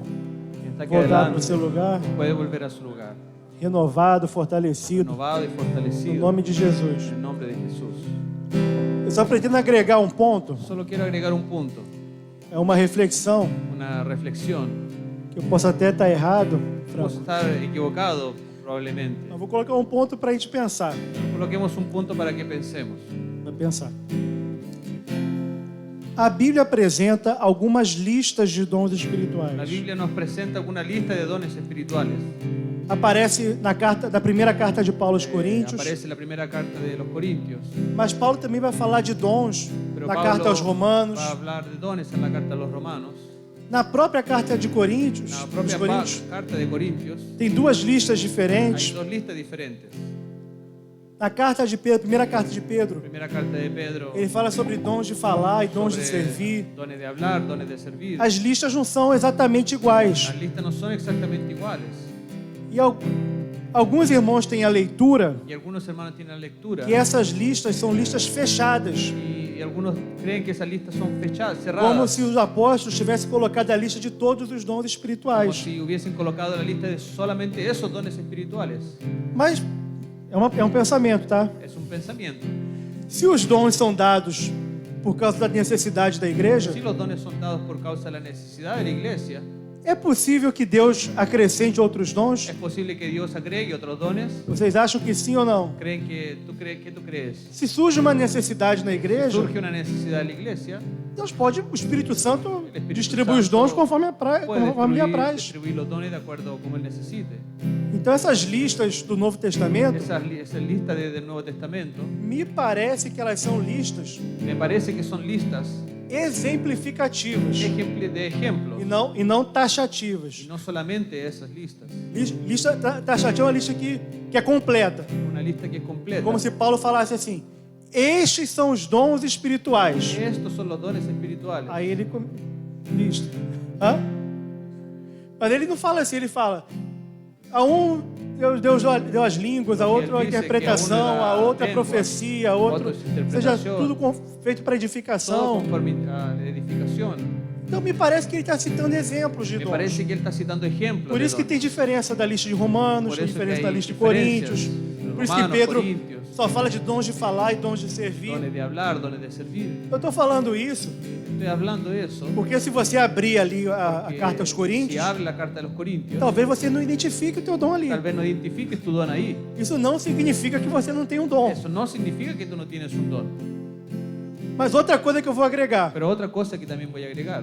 Speaker 2: Quien está aquí
Speaker 3: voltar para o
Speaker 2: adelante
Speaker 3: seu lugar,
Speaker 2: puede volver a su lugar,
Speaker 3: renovado, fortalecido,
Speaker 2: renovado y
Speaker 3: no
Speaker 2: fortalecido
Speaker 3: nome de Jesus.
Speaker 2: en el nombre de Jesús.
Speaker 3: Eu só pretendo agregar um ponto,
Speaker 2: Solo quiero agregar un punto,
Speaker 3: é uma reflexão,
Speaker 2: una reflexión.
Speaker 3: que eu posso até estar errado,
Speaker 2: Puedo
Speaker 3: Franco.
Speaker 2: estar equivocado probablemente.
Speaker 3: Eu vou colocar um ponto para a gente pensar.
Speaker 2: Coloquemos un punto para que pensemos.
Speaker 3: Para pensar. A Bíblia apresenta algumas listas de dons
Speaker 2: La
Speaker 3: espirituais.
Speaker 2: Biblia nos presenta una lista de dones espirituales.
Speaker 3: Aparece na primeira carta de Paulo aos Coríntios,
Speaker 2: Aparece en la primera carta de los Corintios.
Speaker 3: mas Paulo também vai falar de dons
Speaker 2: Pero
Speaker 3: na
Speaker 2: Pablo
Speaker 3: carta aos Romanos,
Speaker 2: va a hablar de dones en la carta a los Romanos.
Speaker 3: na própria carta de Coríntios,
Speaker 2: En la
Speaker 3: dos
Speaker 2: propia
Speaker 3: Coríntios,
Speaker 2: carta de Corintios
Speaker 3: tem duas listas
Speaker 2: hay
Speaker 3: diferentes.
Speaker 2: dos listas diferentes.
Speaker 3: Na carta de Pedro, primeira carta de Pedro,
Speaker 2: Primera carta de Pedro
Speaker 3: ele fala sobre dons de falar e dons de
Speaker 2: sobre
Speaker 3: servir.
Speaker 2: dones de hablar, dones de servir.
Speaker 3: As listas não são exatamente iguais.
Speaker 2: Las listas no son exactamente iguales.
Speaker 3: E alguns irmãos têm a leitura
Speaker 2: Y algunos hermanos tienen la lectura
Speaker 3: que essas listas são listas fechadas,
Speaker 2: y algunos creen que esas listas son fechadas,
Speaker 3: como
Speaker 2: cerradas,
Speaker 3: se os apóstolos tivessem colocado a lista de todos os dons
Speaker 2: como
Speaker 3: espirituais.
Speaker 2: si hubiesen colocado la lista de solamente esos dones espirituales.
Speaker 3: Mas é um pensamento, tá?
Speaker 2: Es un pensamiento.
Speaker 3: Se os dons são dados por causa da necessidade da igreja,
Speaker 2: Si los dones son dados por causa de la necesidad de la iglesia,
Speaker 3: é possível que Deus acrescente outros dons?
Speaker 2: es posible que Dios agregue otros dones.
Speaker 3: Vocês acham que sim ou não?
Speaker 2: ¿Creen que tú crees?
Speaker 3: Se surge uma necessidade na igreja,
Speaker 2: Surge una necesidad de la iglesia,
Speaker 3: Deus pode, o Espírito Santo
Speaker 2: El Espíritu
Speaker 3: distribui os
Speaker 2: Santo
Speaker 3: dons conforme
Speaker 2: puede
Speaker 3: lhe apraz.
Speaker 2: distribuir los dones de acuerdo como él necesite.
Speaker 3: Então essas listas do Novo Testamento,
Speaker 2: Esa lista del Nuevo Testamento,
Speaker 3: me parece que elas são listas
Speaker 2: me parece que son listas
Speaker 3: exemplificativas
Speaker 2: de ejemplos
Speaker 3: e não taxativas.
Speaker 2: y no solamente esas listas.
Speaker 3: Lista taxativa é uma lista que é completa.
Speaker 2: Una lista que es completa.
Speaker 3: Como se Paulo falasse assim: estes são os dons espirituais.
Speaker 2: Estos son los dones espirituales.
Speaker 3: Aí ele lista. Hã? Mas ele não fala assim, ele fala: a um Deus deu as línguas, a outro a
Speaker 2: Ele disse
Speaker 3: interpretação,
Speaker 2: que a um deu
Speaker 3: a
Speaker 2: a
Speaker 3: outra a
Speaker 2: língua,
Speaker 3: profecia, a outro
Speaker 2: outros
Speaker 3: seja
Speaker 2: interpretação.
Speaker 3: tudo feito para
Speaker 2: Todo
Speaker 3: edificação.
Speaker 2: conforme a la edificación.
Speaker 3: Então me parece que ele está citando exemplos de
Speaker 2: Me
Speaker 3: dons.
Speaker 2: parece que él está citando ejemplos.
Speaker 3: Por
Speaker 2: de
Speaker 3: isso que
Speaker 2: dones.
Speaker 3: tem diferença da lista de Romanos,
Speaker 2: Por
Speaker 3: tem
Speaker 2: isso que
Speaker 3: diferença
Speaker 2: hay
Speaker 3: da lista de
Speaker 2: diferencias
Speaker 3: Coríntios.
Speaker 2: de
Speaker 3: Por isso que
Speaker 2: Romanos,
Speaker 3: Pedro
Speaker 2: Coríntios.
Speaker 3: só fala de dons de falar e dons de servir.
Speaker 2: Dones de hablar, dones de servir.
Speaker 3: Eu estou falando isso
Speaker 2: Estoy hablando eso.
Speaker 3: porque se você abrir ali a
Speaker 2: porque
Speaker 3: carta aos
Speaker 2: Si
Speaker 3: Coríntios,
Speaker 2: abre la carta de los Corintios,
Speaker 3: talvez você não identifique o teu dom ali.
Speaker 2: tal vez no identifiques tu don ahí.
Speaker 3: Isso não significa que você não tem um dom.
Speaker 2: Eso no significa que tú no tienes un don.
Speaker 3: Mas outra coisa que eu vou agregar,
Speaker 2: Pero otra cosa que también voy a agregar,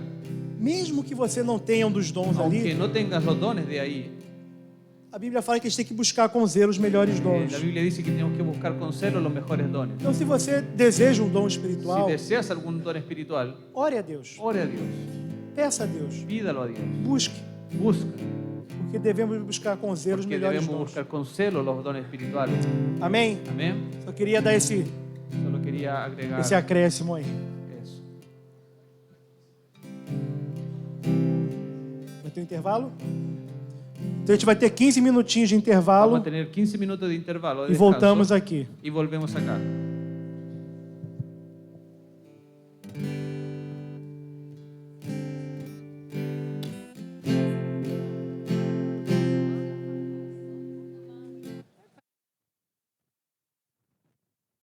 Speaker 3: mesmo que você não tenha um dos dons
Speaker 2: aunque
Speaker 3: ali,
Speaker 2: no tengas los dones de ahí,
Speaker 3: a Bíblia fala que a gente tem que buscar com zelo os melhores dons.
Speaker 2: la Biblia dice que tenemos que buscar con celo los mejores dones.
Speaker 3: Então, se você deseja um dom
Speaker 2: Si
Speaker 3: espiritual,
Speaker 2: deseas algún don espiritual,
Speaker 3: ore a Deus,
Speaker 2: ore a Dios,
Speaker 3: peça a Deus,
Speaker 2: pídalo a Dios,
Speaker 3: busque,
Speaker 2: busca,
Speaker 3: porque devemos buscar com zelo os
Speaker 2: porque
Speaker 3: melhores
Speaker 2: debemos
Speaker 3: dons.
Speaker 2: buscar con celo los dones espirituales.
Speaker 3: Amém?
Speaker 2: Amén.
Speaker 3: Só queria dar esse
Speaker 2: Solo quería agregar
Speaker 3: acréscimo aí.
Speaker 2: eso.
Speaker 3: Vai ter um intervalo? Então a gente vai ter 15 minutinhos de intervalo
Speaker 2: Vamos a tener 15 minutos de intervalo de
Speaker 3: e voltamos
Speaker 2: descanso
Speaker 3: aqui.
Speaker 2: y volvemos acá.